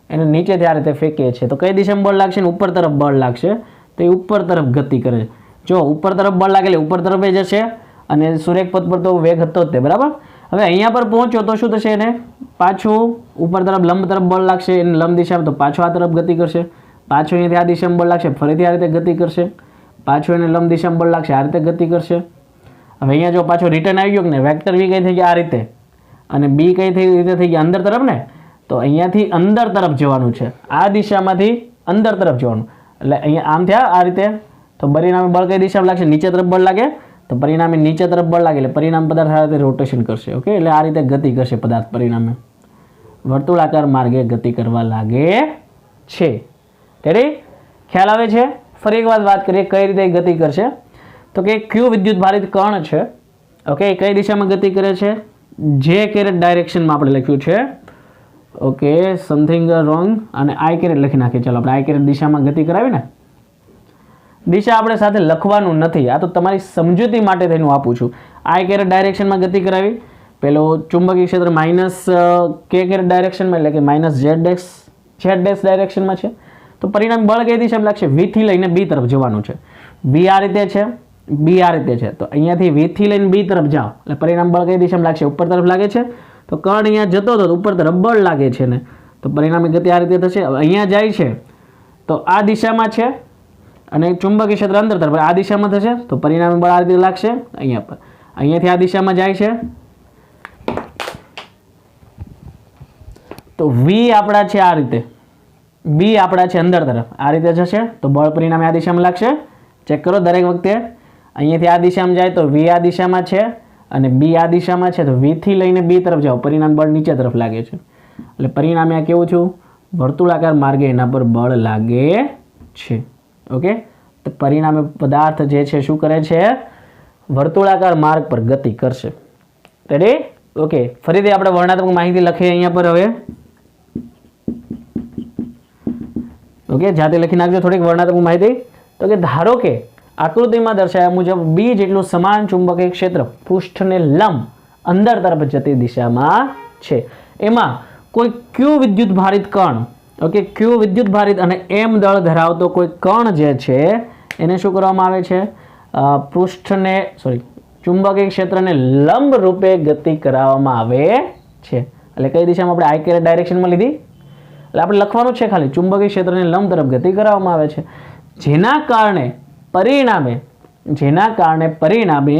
એને નીચેથી આ રીતે ફેંકીએ છીએ. તો કઈ દિશામાં બળ લાગશે? ઉપર તરફ બળ લાગશે. તો એ ઉપર તરફ ગતિ કરે છે. જો ઉપર તરફ બળ લાગે એટલે ઉપર તરફ જશે અને સુરેખ પથ પર તો વેગ હતો જ તે. બરાબર? હવે અહીંયા પર પહોંચ્યો તો શું થશે? એને પાછું ઉપર તરફ લંબ તરફ બળ લાગશે, એને લંબ દિશામાં, તો પાછો આ તરફ ગતિ કરશે. પાછું અહીંયાથી આ દિશામાં બળ લાગશે, ફરીથી આ રીતે ગતિ કરશે. પાછું એને લંબ દિશામાં બળ લાગશે, આ રીતે ગતિ કરશે. હવે અહીંયા જો પાછો રિટર્ન આવી ગયો ને, વેક્ટર વી કઈ થઈ ગયા? આ રીતે. અને બી કઈ રીતે થઈ ગયા? અંદર તરફ ને. તો અહીંયાથી અંદર તરફ જવાનું છે, આ દિશામાંથી અંદર તરફ જવાનું. એટલે અહીંયા આમ થયા આ રીતે. તો પરિણામે બળ કઈ દિશામાં લાગશે? નીચે તરફ બળ લાગે. તો પરિણામે નીચે તરફ બળ લાગે એટલે પરિણામ પદાર્થ આ રીતે રોટેશન કરશે. ઓકે, એટલે આ રીતે ગતિ કરશે પદાર્થ. પરિણામે વર્તુળાકાર માર્ગે ગતિ કરવા લાગે છે. ત્યારે ખ્યાલ આવે છે? ફરી એક વાત કરીએ કઈ રીતે ગતિ કરશે. તો કે ક્યુ વિદ્યુત ભારિત કણ છે. ઓકે, કઈ દિશામાં ગતિ કરે છે? જે કેરેટ ડાયરેક્શનમાં આપણે લખ્યું છે. ઓકે, સમથિંગ રોંગ અને આઈ કેરેટ લખી નાખીએ. ચાલો આપણે આઈ કેરેટ દિશામાં ગતિ કરાવી ને. દિશા આપણે સાથે લખવાનું નથી, આ તો તમારી સમજૂતી માટે થઈને હું આપું છું. આઈ કેરેટ ડાયરેક્શનમાં ગતિ કરાવી. પેલો ચુંબકીય ક્ષેત્ર માઇનસ કે કેરેટ ડાયરેક્શનમાં એટલે કે માઇનસ ઝેડ ડેશ ડાયરેક્શનમાં છે. તો પરિણામ બળ કઈ દિશામાં લાગશે? વી થી લઈને બી તરફ જવાનું છે. વી આ રીતે છે, બી આ રીતે છે. તો અહીંયાથી વી થી લઈને બી તરફ જાઓ એટલે પરિણામ બળ કઈ દિશામાં લાગશે? ઉપર તરફ લાગે છે. તો કણ અહીંયા જતો હતો ઉપર તરફ બળ લાગે છે ને, તો પરિણામી ગતિ આ રીતે થશે. અહીંયા જાય છે તો આ દિશામાં છે અને ચુંબકીય ક્ષેત્ર અંદર તરફ આ દિશામાં થશે, તો પરિણામી બળ આ રીતે લાગશે અહીંયા પર. અહીંયાથી આ દિશામાં જાય છે તો વી આપણા છે આ રીતે, બી આપણા છે અંદર તરફ આ રીતે જશે, તો બળ પરિણામે આ દિશામાં લાગશે. ચેક કરો દરેક વખતે. અહીંયાથી આ દિશામાં જાય તો વી આ દિશામાં છે અને બી આ દિશામાં છે, તો વી થી લઈને બી તરફ જાઓ પરિણામ બળ નીચે તરફ લાગે છે. એટલે પરિણામે આ કેવું થયું? વર્તુળાકાર માર્ગે એના પર બળ લાગે છે. ઓકે, તો પરિણામે પદાર્થ જે છે શું કરે છે? વર્તુળાકાર માર્ગ પર ગતિ કરશે. રેડી? ઓકે, ફરીથી આપણે વર્ણનાત્મક માહિતી લખીએ અહીંયા પર હવે. ઓકે, જાતે લખી નાખજો થોડીક વર્ણનાત્મક માહિતી. તો કે ધારો કે આકૃતિમાં દર્શાવ્યા મુજબ બી જેટલું સમાન ચુંબકીય ક્ષેત્ર પૃષ્ઠને લંબ અંદર તરફ જતી દિશામાં છે. એમાં કોઈ ક્યુ વિદ્યુત ભારિત કણ, ઓકે, ક્યુ વિદ્યુત ભારિત અને એમ દળ ધરાવતો કોઈ કણ જે છે એને શું કરવામાં આવે છે? પૃષ્ઠને ચુંબકીય ક્ષેત્રને લંબ રૂપે ગતિ કરાવવામાં આવે છે. એટલે કઈ દિશામાં? આપણે આઈ કેરેટ ડાયરેક્શનમાં લીધી. એટલે આપણે લખવાનું છે ખાલી ચુંબકીય ક્ષેત્રને લંબ તરફ ગતિ કરાવવામાં આવે છે. જેના કારણે પરિણામે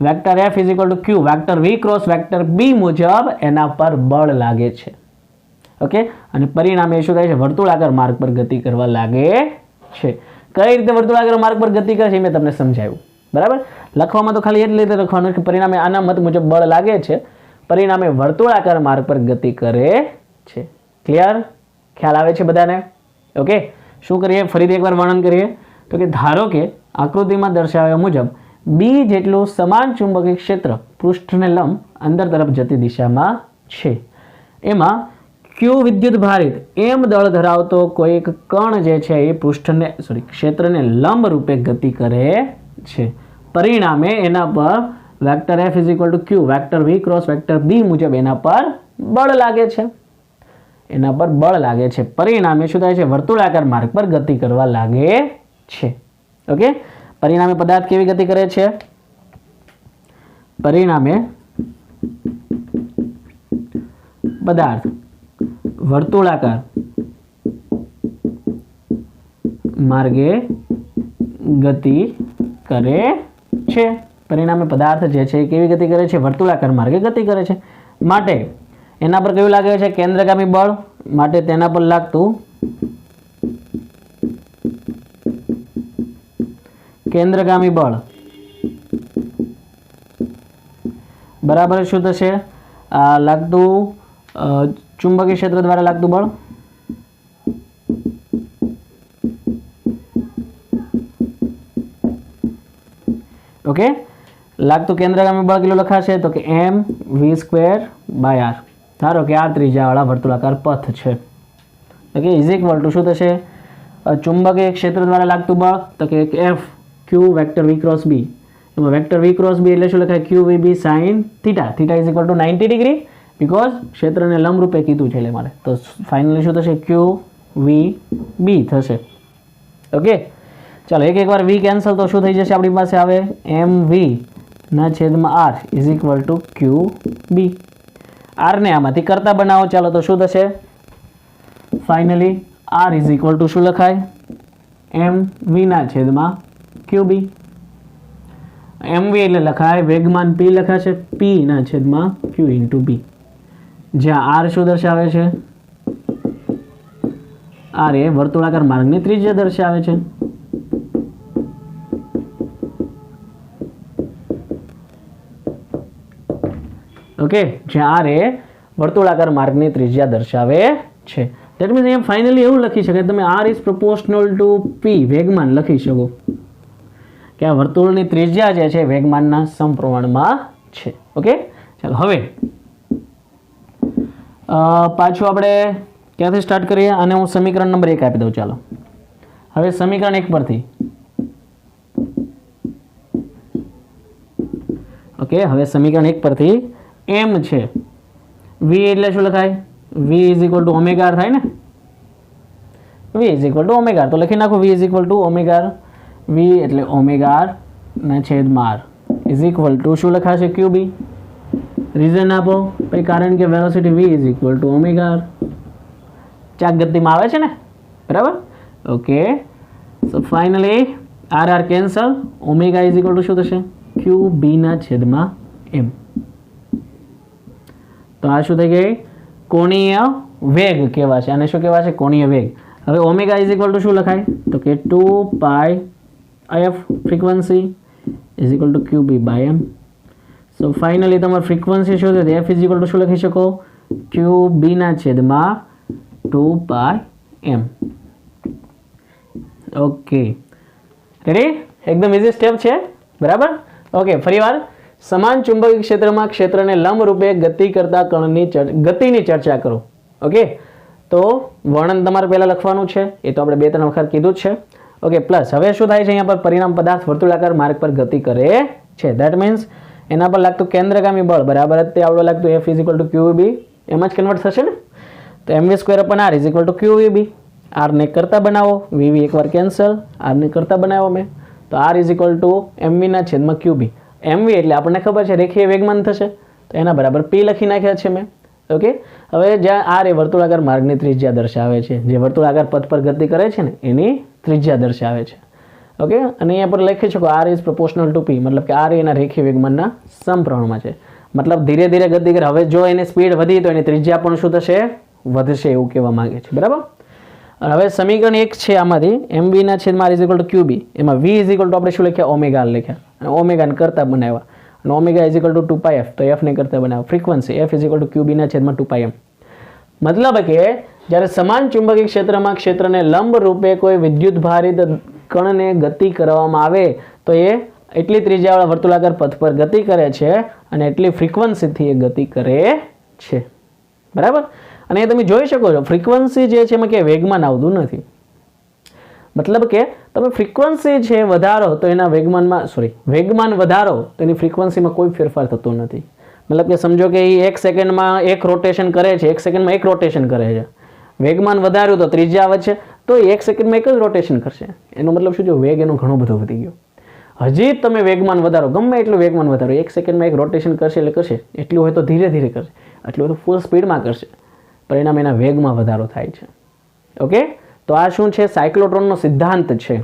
vector F = Q vector V cross vector B મુજબ એના પર બળ લાગે છે. ઓકે, અને પરિણામે શું થાય છે? વર્તુળાકાર માર્ગ પર ગતિ કરવા લાગે છે. કઈ રીતે વર્તુળાકાર માર્ગ પર ગતિ કરે છે મેં તમને સમજાવ્યું. બરાબર? લખવામાં તો ખાલી એટલે રીતે લખવાનું કે પરિણામે આના મત મુજબ બળ લાગે છે, પરિણામે વર્તુળાકાર માર્ગ પર ગતિ કરે છે. ક્લિયર? ખ્યાલ આવે છે બધાને? ઓકે, શું કરીએ? ફરીથી એકવાર વર્ણન કરીએ. તો કે ધારો કે આકૃતિમાં દર્શાવ્યા મુજબ બી જેટલું સમાન ચુંબકીય ક્ષેત્ર પૃષ્ઠને લંબ અંદર તરફ જતી દિશામાં છે. એમાં ક્યુ વિદ્યુત ભારિત એમ દળ ધરાવતો કોઈક કણ જે છે એ ક્ષેત્રને લંબ રૂપે ગતિ કરે છે. પરિણામે એના પર vector F = Q vector V cross vector B મુજબ એના પર બળ લાગે છે. પરિણામે શું થાય છે? વર્તુળાકાર માર્ગ પર ગતિ કરવા લાગે છે. ઓકે, પરિણામે પદાર્થ કેવી ગતિ કરે છે? પરિણામે પદાર્થ વર્તુળાકાર માર્ગે ગતિ કરે છે. પરિણામે પદાર્થ જે છે કેવી ગતિ કરે છે? વર્તુળાકાર માર્ગે ગતિ કરે છે. માટે એના પર કયું લાગે છે? કેન્દ્રગામી બળ. માટે તેના પર લાગતું કેન્દ્રગામી બળ બરાબર શું થશે? લાગતું ચુંબકીય ક્ષેત્ર દ્વારા લાગતું બળ. ઓકે, લાગતું કેન્દ્રગામી બળ કેટલું લખાશે? તો કે mv²/r. ધારો કે r ત્રિજ્યાવાળા વર્તુળાકાર પથ છે. ઓકે, = શું થશે? ચુંબકીય ક્ષેત્ર દ્વારા લાગતું બળ તો કે F Q vector V cross B. એમાં વેક્ટર V ક્રોસ B એટલે શું લખાય? QVB sin θ. θ = 90 ડિગ્રી બીકોઝ ક્ષેત્રને લંબ રૂપે કીધું છે એટલે મારે. તો ફાઇનલી શું થશે? QVB થશે. ઓકે, ચાલો એક વાર V કેન્સલ તો શું થઈ જશે આપણી પાસે? આવે mv/r = QB. r ને આમાંથી કરતા બનાવો. ચાલો તો શું થશે? ફાઇનલી r = શું લખાય? mv/QB. mv એટલે લખાય વેગમાન p લખાશે p/q × b. જ્યાં r શું દર્શાવે છે? r એ વર્તુળાકાર માર્ગની ત્રિજ્યા દર્શાવે છે. ઓકે, જ્યાં r એ વર્તુળાકાર માર્ગની ત્રિજ્યા દર્શાવે છે. દેટ મીન્સ અહીંયા ફાઇનલી એવું લખી શકાય તમે આર ઇઝ પ્રોપોર્શનલ ટુ પી વેગમાન લખી શકો કે આ વર્તુળની ત્રિજ્યા જે છે વેગમાનના સમપ્રમાણમાં છે. ઓકે, ચાલો હવે પાછું આપણે ક્યાંથી સ્ટાર્ટ કરીએ અને હું સમીકરણ નંબર 1 આપી દઉં. ચાલો હવે સમીકરણ 1 પરથી ઓકે, હવે સમીકરણ 1 પરથી m છે v એટલે શું લખાય? v is equal to omega r થાય ને, v is equal to omega r તો લખી નાખો v is equal to omega r. v એટલે ઓમેગા r ના છેદમાં r ઇઝ ઇક્વલ ટુ શું લખાશે? qb. રીઝન આપો ભાઈ, કારણ કે velocity v is equal to omega r ચાક ગતિમાં આવે છે ને, બરાબર? Okay, so finally R R cancel, omega is equal to શું થશે? qb ના છેદમાં m. તો આ શું થઈ ગઈ? કોણીય વેગ કહેવાશે. અને શું કહેવાશે? કોણીય વેગ. હવે ઓમેગા ઇઝ ઇક્વલ ટુ શું લખાય? તો કે 2 pi f frequency is equal to qb by m. So finally તમારી ફ્રીક્વન્સી શું છે? f ઇઝ ઇક્વલ ટુ શું લખી શકો? qb ના છેદમાં 2 પાઈ m. Okay, ready? એકદમ ઇઝી સ્ટેપ છે, બરાબર? ઓકે, ફરીવાર સમાન ચુંબકીય ક્ષેત્રમાં ક્ષેત્રને લંબ રૂપે ગતિ કરતા કણની ગતિની ચર્ચા કરો. ઓકે, તો વર્ણન તમારે પહેલા લખવાનું છે, એ તો આપણે 2-3 વખત કીધું જ છે. ઓકે, પ્લસ હવે શું થાય છે? અહીંયા પર પરિણામ પદાર્થ વર્તુળાકાર માર્ગ પર ગતિ કરે છે. ધેટ મીન્સ એના પર લાગતું કેન્દ્રગામી બળ બરાબર જ તે આવડો લાગતું f is equal to qb એમ જ કન્વર્ટ થશે ને. તો mv² r is equal two qvb. r ને કરતા બનાવો, vv એકવાર કેન્સલ, r ને કરતા બનાવો મેં, તો r is equal two mv ના છેદમાં qb. mv એટલે આપણને ખબર છે રેખીય વેગમાન થશે, તો એના બરાબર p લખી નાખ્યા છે મેં. ઓકે, હવે જ્યાં r એ વર્તુળાકાર માર્ગની ત્રિજ્યા દર્શાવે છે, જે વર્તુળાકાર પથ પર ગતિ કરે છે ને એની ત્રિજ્યા દર્શાવે છે. ઓકે, અને અહીંયા પર લખી શકો r is proportional two p, મતલબ કે r એના રેખીય વેગમાનના સમપ્રમાણમાં છે. મતલબ ધીરે ધીરે ગતિ કરે. હવે જો એની સ્પીડ વધી તો એની ત્રિજ્યા પણ શું થશે? વધશે, એવું કહેવા માંગે છે, બરાબર? હવે સમીકરણ 1 છે આમાંથી mv ના છેદમાં r is equal to qb, એમાં v ઇઝ ઇક્વલ ટુ આપણે શું લખ્યા? ઓમેગા લખ્યા, અને ઓમેગાને કરતા બનાવ્યા, અને omega is equal two 2 pi f, તો f ને કરતા બનાવ્યા. Frequency f is equal to qb ના છેદમાં 2 પાઈ m. મતલબ કે જ્યારે સમાન ચુંબકીય ક્ષેત્રમાં ક્ષેત્રને લંબ રૂપે કોઈ વિદ્યુત ભારિત કણને ગતિ કરવામાં આવે તો એ એટલી ત્રિજ્યાવાળા વર્તુળાકાર પથ પર ગતિ કરે છે અને એટલી ફ્રીક્વન્સીથી એ ગતિ કરે છે, બરાબર? અને એ તમે જોઈ શકો છો ફ્રીક્વન્સી જે છે એમાં કે વેગમાન આવતું નથી. મતલબ કે તમે ફ્રીક્વન્સી છે વધારો તો એના વેગમાન વધારો તો એની ફ્રીક્વન્સીમાં કોઈ ફેરફાર થતો નથી. મતલબ કે સમજો કે એ 1 સેકન્ડમાં 1 રોટેશન કરે છે, 1 સેકન્ડમાં 1 રોટેશન કરે છે, વેગમાન વધાર્યું તો ત્રિજ્યા વધશે, તો 1 સેકન્ડમાં 1 જ રોટેશન કરશે. એનો મતલબ શું છે? વેગ એનો ઘણો બધો વધી ગયો. હજી તમે વેગમાન વધારો, ગમે એટલું વેગમાન વધારો, 1 સેકન્ડમાં 1 રોટેશન કરશે એટલે કરશે, એટલું હોય તો ધીરે ધીરે કરશે, એટલું હોય તો ફૂલ સ્પીડમાં કરશે, પરિણામે એના વેગમાં વધારો થાય છે. ઓકે, તો આ શું છે? સાયક્લોટ્રોનનો સિદ્ધાંત છે.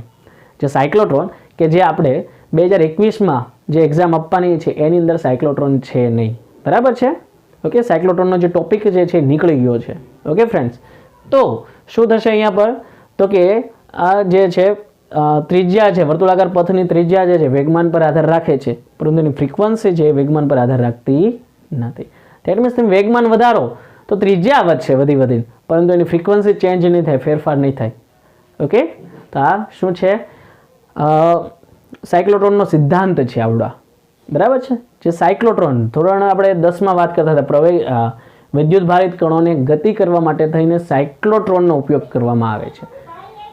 જે સાયક્લોટ્રોન કે જે આપણે 2021માં જે એક્ઝામ આપવાની છે એની અંદર સાયક્લોટ્રોન છે નહીં, બરાબર છે? ઓકે, સાયક્લોટ્રોનનો જે ટોપિક જે છે નીકળી ગયો છે. ઓકે ફ્રેન્ડ્સ, તો શું થશે અહીંયા પર? તો કે આ જે છે ત્રિજ્યા છે, વર્તુળાકાર પથની ત્રિજ્યા જે છે વેગમાન પર આધાર રાખે છે, પરંતુ એની ફ્રીક્વન્સી છે વેગમાન પર આધાર રાખતી નથી. ધેટ મીન્સ તમે વેગમાન વધારો તો ત્રિજ્યા વધશે વધી, પરંતુ એની ફ્રીક્વન્સી ચેન્જ નહીં થાય, ફેરફાર નહીં થાય. ઓકે, તો આ શું છે? સાયક્લોટ્રોનનો સિદ્ધાંત છે આવડા, બરાબર છે? જે સાયક્લોટ્રોન ધોરણ આપણે 10માં વાત કરતા હતા, વિદ્યુત ભારિત કણોને ગતિ કરવા માટે થઈને સાયક્લોટ્રોનનો ઉપયોગ કરવામાં આવે છે.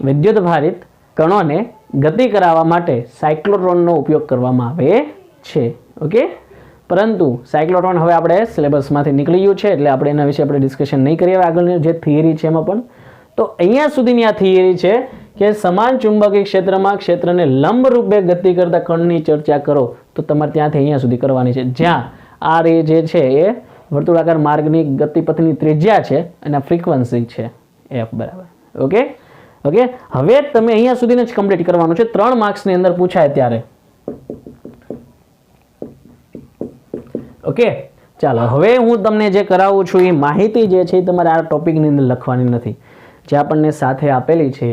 વિદ્યુત ભારિત કણોને ગતિ કરાવવા માટે સાયક્લોટ્રોનનો ઉપયોગ કરવામાં આવે છે. ઓકે, પરંતુ સાયક્લોટ્રોન હવે આપણે સિલેબસમાંથી નીકળી ગયું છે એટલે આપણે એના વિશે આપણે ડિસ્કશન નહીં કરીએ. આગળની જે થિયરી છે એમાં પણ તો અહીંયા સુધીની આ થિયરી છે કે સમાન ચુંબકીય ક્ષેત્રમાં ક્ષેત્રને લંબ રૂપે ગતિ કરતા કણની ચર્ચા કરો તો તમારે ત્યાંથી અહીંયા સુધી કરવાની છે, જ્યાં આર એ જે છે એ વર્તુળાકાર માર્ગની ગતિપથની ત્રિજ્યા છે અને ફ્રીક્વન્સી છે f બરાબર. ઓકે, હવે તમે અહીંયા સુધીને જ કમ્પ્લીટ કરવાનું છે, 3 માર્ક્સની અંદર પૂછાય ત્યારે. ઓકે, ચાલો હવે હું તમને જે કરાવું છું એ માહિતી જે છે એ તમારે આ ટોપિકની અંદર લખવાની નથી, જે આપણને સાથે આપેલી છે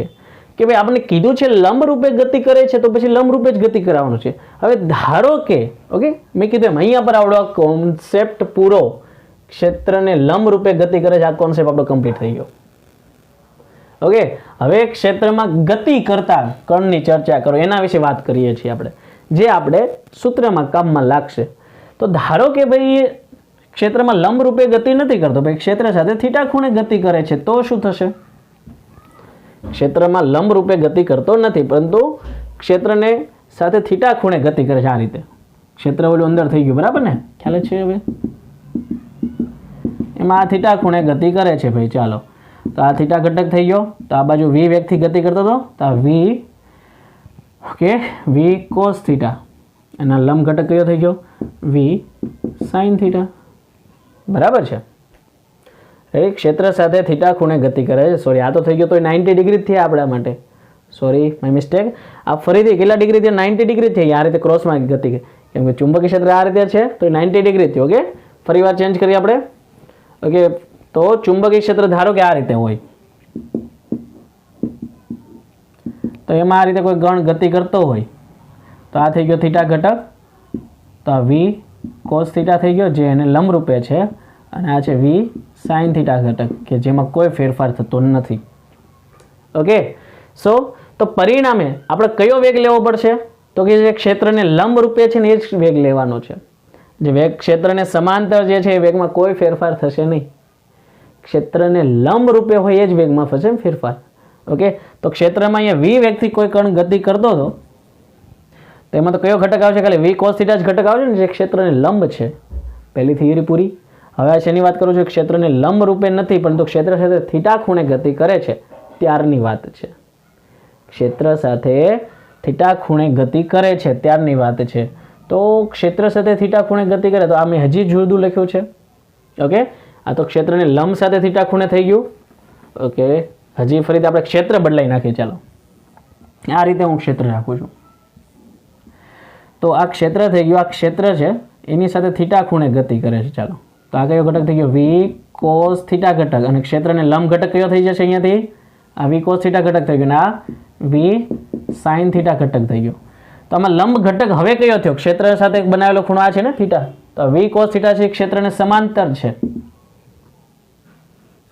કે ભાઈ આપણને કીધું છે લંબ રૂપે ગતિ કરે છે તો પછી લંબ રૂપે જ ગતિ કરાવવાનું છે. હવે ધારો કે ઓકે મેં કીધું એમ અહીંયા પર આવડો કોન્સેપ્ટ પૂરો, ક્ષેત્રને લંબ રૂપે ગતિ કરે છે, આ કોન્સેપ્ટ આપણો કમ્પ્લીટ થઈ ગયો. ઓકે, હવે ક્ષેત્રમાં ગતિ કરતા કણની ચર્ચા કરો, એના વિશે વાત કરીએ છીએ આપણે, જે આપણે સૂત્રમાં કામમાં લાગશે. તો ધારો કે ભાઈ ક્ષેત્રમાં લંબ રૂપે ગતિ નથી કરતો, ભાઈ ક્ષેત્ર સાથે થીટા ખૂણે ગતિ કરે છે, તો શું થશે? ક્ષેત્રમાં લંબ રૂપે ગતિ કરતો નથી, પરંતુ ક્ષેત્રને સાથે થીટા ખૂણે ગતિ કરે છે. આ રીતે ક્ષેત્ર ઓલું અંદર થઈ ગયું, બરાબર ને? ખ્યાલ છે હવે? એમાં આ થીટા ખૂણે ગતિ કરે છે ભાઈ. ચાલો, તો આ થીટા ઘટક થઈ ગયો, તો આ બાજુ વી વેગથી ગતિ કરતો હતો, તો આ વી, ઓકે, વી કોસ થીટા, એના લંબ ઘટક કયો થઈ ગયો? વી સાઇન થીટા, બરાબર છે? ક્ષેત્ર સાથે થીટા ખૂણે ગતિ કરે છે. સોરી, આ તો થઈ ગયો તો 90 ડિગ્રી થયા આપણા માટે. Sorry, my mistake. આ ફરીથી કેટલા ડિગ્રી થયા? 90 ડિગ્રી થઈ. આ રીતે ક્રોસમાં ગતિ, કેમ કે ચુંબકીય ક્ષેત્ર આ રીતે છે, તો 90 ડિગ્રી થયું. ઓકે, ફરી વાર ચેન્જ કરીએ આપણે. ઓકે, તો ચુંબકીય ક્ષેત્ર ધારો કે આ રીતે હોય, તો એમાં આ રીતે કોઈ ગણ ગતિ કરતો હોય, તો આ થઈ ગયો થીટા ઘટક, તો આ વી કોસ થીટા થઈ ગયો, જે એને લંબ રૂપે છે, અને આ છે વી સાઇન થીટા ઘટક, કે જેમાં કોઈ ફેરફાર થતો નથી. ઓકે, તો પરિણામે આપણે કયો વેગ લેવો પડશે? તો કે જે ક્ષેત્રને લંબ રૂપે છે ને એ જ વેગ લેવાનો છે. જે વેગ ક્ષેત્રને સમાંતર જે છે એ વેગમાં કોઈ ફેરફાર થશે નહીં. ક્ષેત્રને લંબ રૂપે હોય એ જ વેગમાં થશે ફેરફાર. ઓકે, તો ક્ષેત્રમાં અહીંયા વી વેગથી કોઈ કણ ગતિ કરતો હતો, તો એમાં તો કયો ઘટક આવશે? ખાલી વી કોસ થીટા જ ઘટક આવશે ને, જે ક્ષેત્રને લંબ છે. પહેલી થિયરી પૂરી. હવે આ શેની વાત કરું છું? ક્ષેત્રને લંબ રૂપે નથી, પરંતુ ક્ષેત્ર સાથે થીટા ખૂણે ગતિ કરે છે ત્યારની વાત છે. ક્ષેત્ર સાથે થીટા ખૂણે ગતિ કરે છે ત્યારની વાત છે. તો ક્ષેત્ર સાથે થીટા ખૂણે ગતિ કરે, તો આ મેં હજી જુદું લખ્યું છે. ઓકે, આ તો ક્ષેત્રને લંબ સાથે થીટા ખૂણે થઈ ગયું. ઓકે, હજી ફરીથી આપણે ક્ષેત્ર બદલાઈ નાખીએ. ચાલો, આ રીતે હું ક્ષેત્ર રાખું છું. તો આ ક્ષેત્ર થઈ ગયું, આ ક્ષેત્ર છે એની સાથે થીટા ખૂણે ગતિ કરે છે. ચાલો, તો આ કયો ઘટક થઈ ગયો? વી કોસ થીટા ઘટક, અને ક્ષેત્રને લંબ ઘટક કયો થઈ જશે અહીંયાથી? આ વી કોસ થીટા ઘટક થઈ ગયો, ને આ વી સાઇન થીટા ઘટક થઈ ગયો. તો આમાં લંબ ઘટક હવે કયો થયો? ક્ષેત્ર સાથે બનાવેલો ખૂણો આ છે ને થીટા, તો વી કોસ થીટા છે, ક્ષેત્રને સમાંતર છે.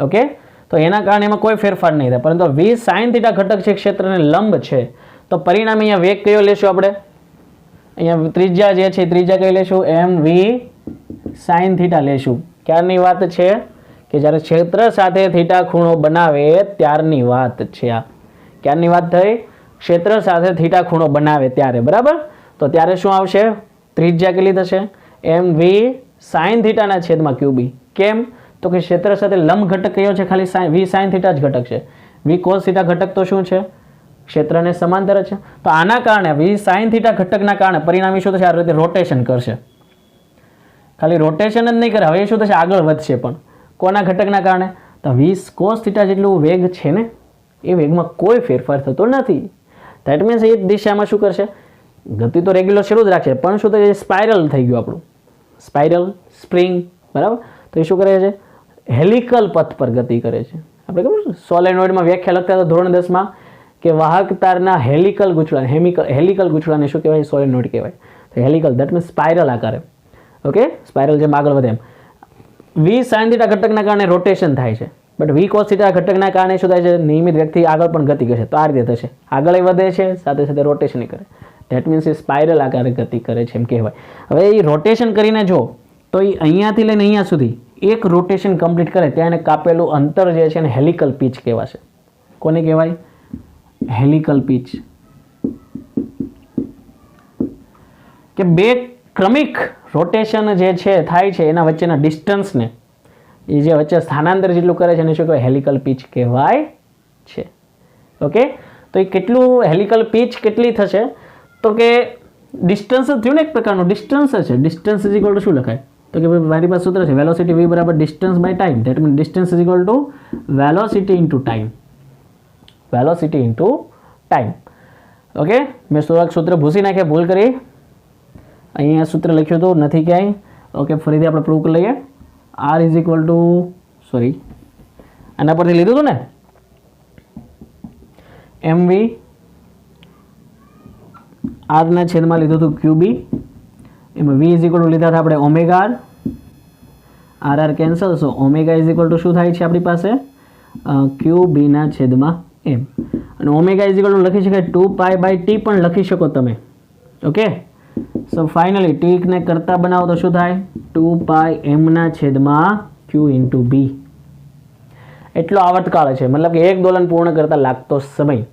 ઓકે, તો એના કારણે એમાં કોઈ ફેરફાર નહીં થાય, પરંતુ વી સાઇન થીટા ઘટક છે, ક્ષેત્રને લંબ છે. તો પરિણામે અહીંયા વેગ કયો લેશું આપણે? અહીંયા ત્રિજ્યા જે છે, ત્રિજ્યા કઈ લેશું? એમ વી સાઇન થીટા લેશું. ક્યારની વાત છે? કે જ્યારે ક્ષેત્ર સાથે થીટા ખૂણો બનાવે ત્યારની વાત છે. આ ક્યારની વાત થઈ? ક્ષેત્ર સાથે થીટા ખૂણો બનાવે ત્યારે, બરાબર? તો ત્યારે શું આવશે? ત્રિજ્યા કેટલી થશે? એમ વી સાઇન થીટાના છેદમાં ક્યુબી. કેમ? તો કે ક્ષેત્ર સાથે લંબ ઘટક કયો છે? ખાલી વી સાઇન થીટા જ ઘટક છે. વી કોસ થીટા ઘટક તો શું છે? ક્ષેત્રને સમાંતર છે. તો આના કારણે વી સાઇન થીટા ઘટકના કારણે પરિણામી શું થશે? આ રીતે રોટેશન કરશે. ખાલી રોટેશન જ નહીં કરે, હવે શું થશે? આગળ વધશે. પણ કોના ઘટકના કારણે? તો વી કોસ થીટા જેટલું વેગ છે ને, એ વેગમાં કોઈ ફેરફાર થતો નથી. ધેટ મીન્સ એ દિશામાં શું કરશે? ગતિ તો રેગ્યુલર શરૂ જ રાખશે, પણ શું થશે? સ્પાઇરલ થઈ ગયું આપણું, સ્પાઇરલ સ્પ્રિંગ, બરાબર? તો એ શું કરે છે? હેલિકલ પથ પર ગતિ કરે છે. આપણે ખબર છે સોલેનોઇડમાં વ્યાખ્યા લખતા હતા ધોરણ 10 માં, કે વાહક તારના હેલિકલ ગૂંચળાને, હેલિકલ ગૂંચળાને શું કહેવાય? સોલેનોઇડ કહેવાય. તો હેલિકલ, ધેટ મીન્સ સ્પાઇરલ આકારે. ઓકે, સ્પાઇરલ જેમ આગળ વધે એમ વી સાઇન થીટા ઘટકના કારણે રોટેશન થાય છે, બટ વી કોસ થીટા ઘટકના કારણે શું થાય છે? નિયમિત વ્યક્તિ આગળ પણ ગતિ કરશે. તો આ રીતે થશે, આગળ વધે છે, સાથે સાથે રોટેશન કરે. ધેટ મીન્સ એ સ્પાઇરલ આકારે ગતિ કરે છે એમ કહેવાય. હવે એ રોટેશન કરીને જો, તો એ અહીંયાથી લઈને અહીંયા સુધી એક રોટેશન કમ્પ્લીટ કરે, ત્યાં એને કાપેલું અંતર જે છે એને હેલિકલ પીચ કહેવાશે. કોને કહેવાય? Helical pitch. કે બે ક્રમિક રોટેશન જે છે થાય છે એના વચ્ચેના ડિસ્ટન્સને, એ જે વચ્ચે સ્થાનાંતર જેટલું કરે છે એને શું કહેવાય? હેલિકલ પીચ કહેવાય છે. ઓકે, તો એ કેટલું હેલિકલ પીચ કેટલી થશે? તો કે ડિસ્ટન્સ થયું ને, એક પ્રકારનું ડિસ્ટન્સ છે. ડિસ્ટન્સ ઇઝ ઇક્વલ ટુ શું લખાય? તો કે ભાઈ મારી પાસે સૂત્ર છે વેલોસિટી v બરાબર distance by time. That means distance is equal to velocity into time. Velocity into time. Okay, મેં સૂત્ર ભૂસી નાખ્યા, ભૂલ કરી. અહીંયા સૂત્ર લખ્યું હતું નથી ક્યાંય. ઓકે, ફરીથી આપણે પ્રૂવ કરી લઈએ. R is equal to, sorry, આના પરથી લીધું હતું ને, એમ વી આરના છેદમાં લીધું હતું ક્યુબી. એમાં વી ઇઝ ઇક્વલ ટુ લીધા હતા આપણે omega R. R R cancel, so omega is equal to શું થાય છે આપણી પાસે? ક્યુ બીના છેદમાં એમ. અને ઓમેગા ઇઝ ઇક્વલ ટુ લખી શકાય 2π/t પણ લખી શકો તમે. ઓકે, સો ફાઇનલી ટીને કરતા બનાવો તો શું થાય? 2πmના છેદમાં q ઇન્ટુ બી. એટલો આવર્તકાળ છે, મતલબ કે એક દોલન પૂર્ણ કરતા લાગતો સમય.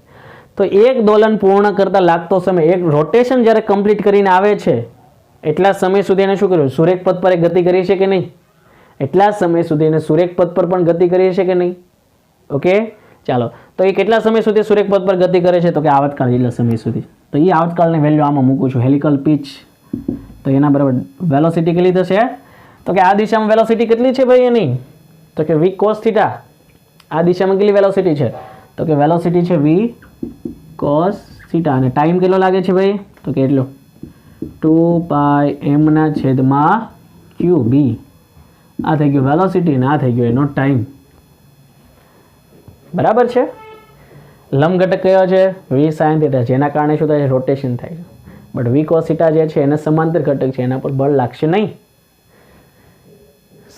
તો એક દોલન પૂર્ણ કરતા લાગતો સમય, એક રોટેશન જ્યારે કમ્પ્લીટ કરીને આવે છે એટલા સમય સુધી એને શું કર્યું? સુરેખ પથ પર ગતિ કરી છે કે નહીં? એટલા સમય સુધી એને સુરેખ પથ પર પણ ગતિ કરી છે કે નહીં? ઓકે, ચાલો, તો એ કેટલા સમય સુધી સુરેખ પથ પર ગતિ કરે છે? તો કે આવર્તકાળ જેટલા સમય સુધી. તો એ આવર્તકાળની વેલ્યુ આમાં મૂકું છું, હેલિકલ પીચ. તો એના બરાબર વેલોસિટી કેટલી થશે? તો કે આ દિશામાં વેલોસિટી કેટલી છે ભાઈ એની? તો કે v cos થીટા. આ દિશામાં કેટલી વેલોસિટી છે? તો કે વેલોસિટી છે v cos થીટા. અને ટાઈમ કેટલો લાગે છે ભાઈ? તો કે એટલો 2πmના છેદમાં q b. આ થઈ ગયું વેલોસિટી અને આ થઈ ગયો એનો ટાઈમ. બરાબર છે. લંબ ઘટક કયો છે? v sin theta. જેના કારણે શું થાય છે? રોટેશન થાય છે. બટ v cos થીટા જે છે એને સમાંતર ઘટક છે, એના પર બળ લાગશે નહીં.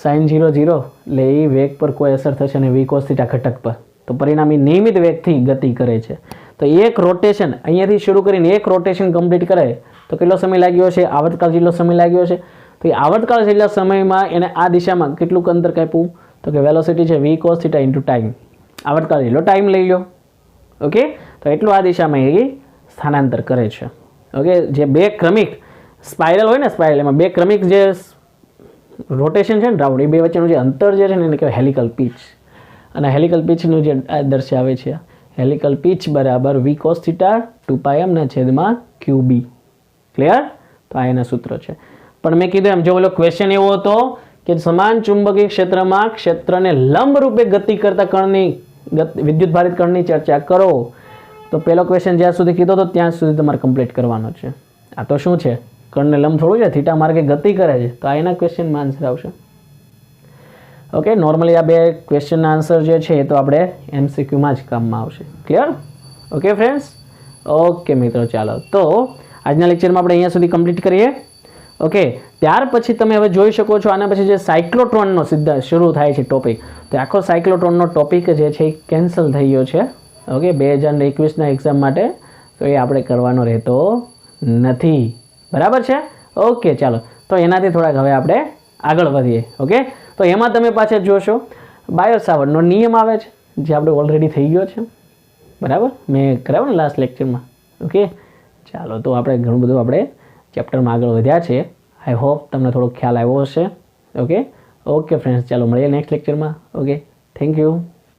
sin 0 0 એટલે એ વેગ પર કોઈ અસર થશે નહીં v cos થીટા ઘટક પર. તો પરિણામી નિયમિત વેગથી ગતિ કરે છે. તો એક રોટેશન અહીંયાથી શરૂ કરીને એક રોટેશન કમ્પ્લીટ કરે તો કેટલો સમય લાગ્યો છે? આવર્તકાળ જેટલો સમય લાગ્યો છે. તો એ આવર્તકાળ જેટલા સમયમાં એને આ દિશામાં કેટલું અંતર કાપ્યું? તો કે વેલોસિટી છે v cos theta into time. આવર્તકાળ જેટલો ટાઈમ લઈ લો. ઓકે, તો એટલું આ દિશામાં એ સ્થાનાંતર કરે છે. ઓકે, જે બે ક્રમિક સ્પાઇરલ હોય ને, સ્પાઇરલ એમાં બે ક્રમિક જે રોટેશન છે ને રાઉન્ડ, એ બે વચ્ચેનું જે અંતર જે છે ને એને કહેવાય હેલિકલ પીચ. અને હેલિકલ પીચનું જે દર્શાવે છે, હેલિકલ પીચ બરાબર v cos થીટા 2πmના છેદમાં qb. ક્લિયર? તો આ એના સૂત્ર છે. પણ મેં કીધું એમ, જો ઓલો ક્વેશ્ચન એવો હતો કે સમાન ચુંબકીય ક્ષેત્રમાં ક્ષેત્રને લંબ રૂપે ગતિ કરતા કણની વિદ્યુત ભારિત કણની ચર્ચા કરો, તો પહેલો ક્વેશ્ચન જ્યાં સુધી કીધો હતો ત્યાં સુધી તમારે કમ્પ્લીટ કરવાનો છે. આ તો શું છે? કણને લંબ થોડું છે, થીટા માર્ગે ગતિ કરે છે. તો આ એના ક્વેશ્ચનમાં આન્સર આવશે. ઓકે, નોર્મલી આ બે ક્વેશ્ચનના આન્સર જે છે એ તો આપણે MCQમાં જ કામમાં આવશે. ક્લિયર? Okay friends? ઓકે મિત્રો, ચાલો તો આજના લેક્ચરમાં આપણે અહીંયા સુધી કમ્પ્લીટ કરીએ. ઓકે, ત્યાર પછી તમે હવે જોઈ શકો છો આના પછી જે સાયક્લોટ્રોનનો સીધા શરૂ થાય છે ટોપિક. તો આખો સાયક્લોટ્રોનનો ટોપિક જે છે એ કેન્સલ થઈ ગયો છે. ઓકે, 2021ના એક્ઝામ માટે. તો એ આપણે કરવાનો રહેતો નથી. બરાબર છે? ઓકે, ચાલો, તો એનાથી થોડાક હવે આપણે આગળ વધીએ. ઓકે, તો એમાં તમે પાછા જોશો બાયો-સાવર્ટનો નિયમ આવે છે, જે આપણે ઓલરેડી થઈ ગયો છે. બરાબર, મેં કરાવ્યો ને લાસ્ટ લેક્ચરમાં. ઓકે, ચાલો, તો આપણે ઘણું બધું આપણે ચેપ્ટરમાં આગળ વધ્યા છે. આઈ હોપ તમને થોડો ખ્યાલ આવ્યો હશે. ઓકે ફ્રેન્ડ્સ, ચાલો મળીએ નેક્સ્ટ લેક્ચરમાં. Okay, thank you.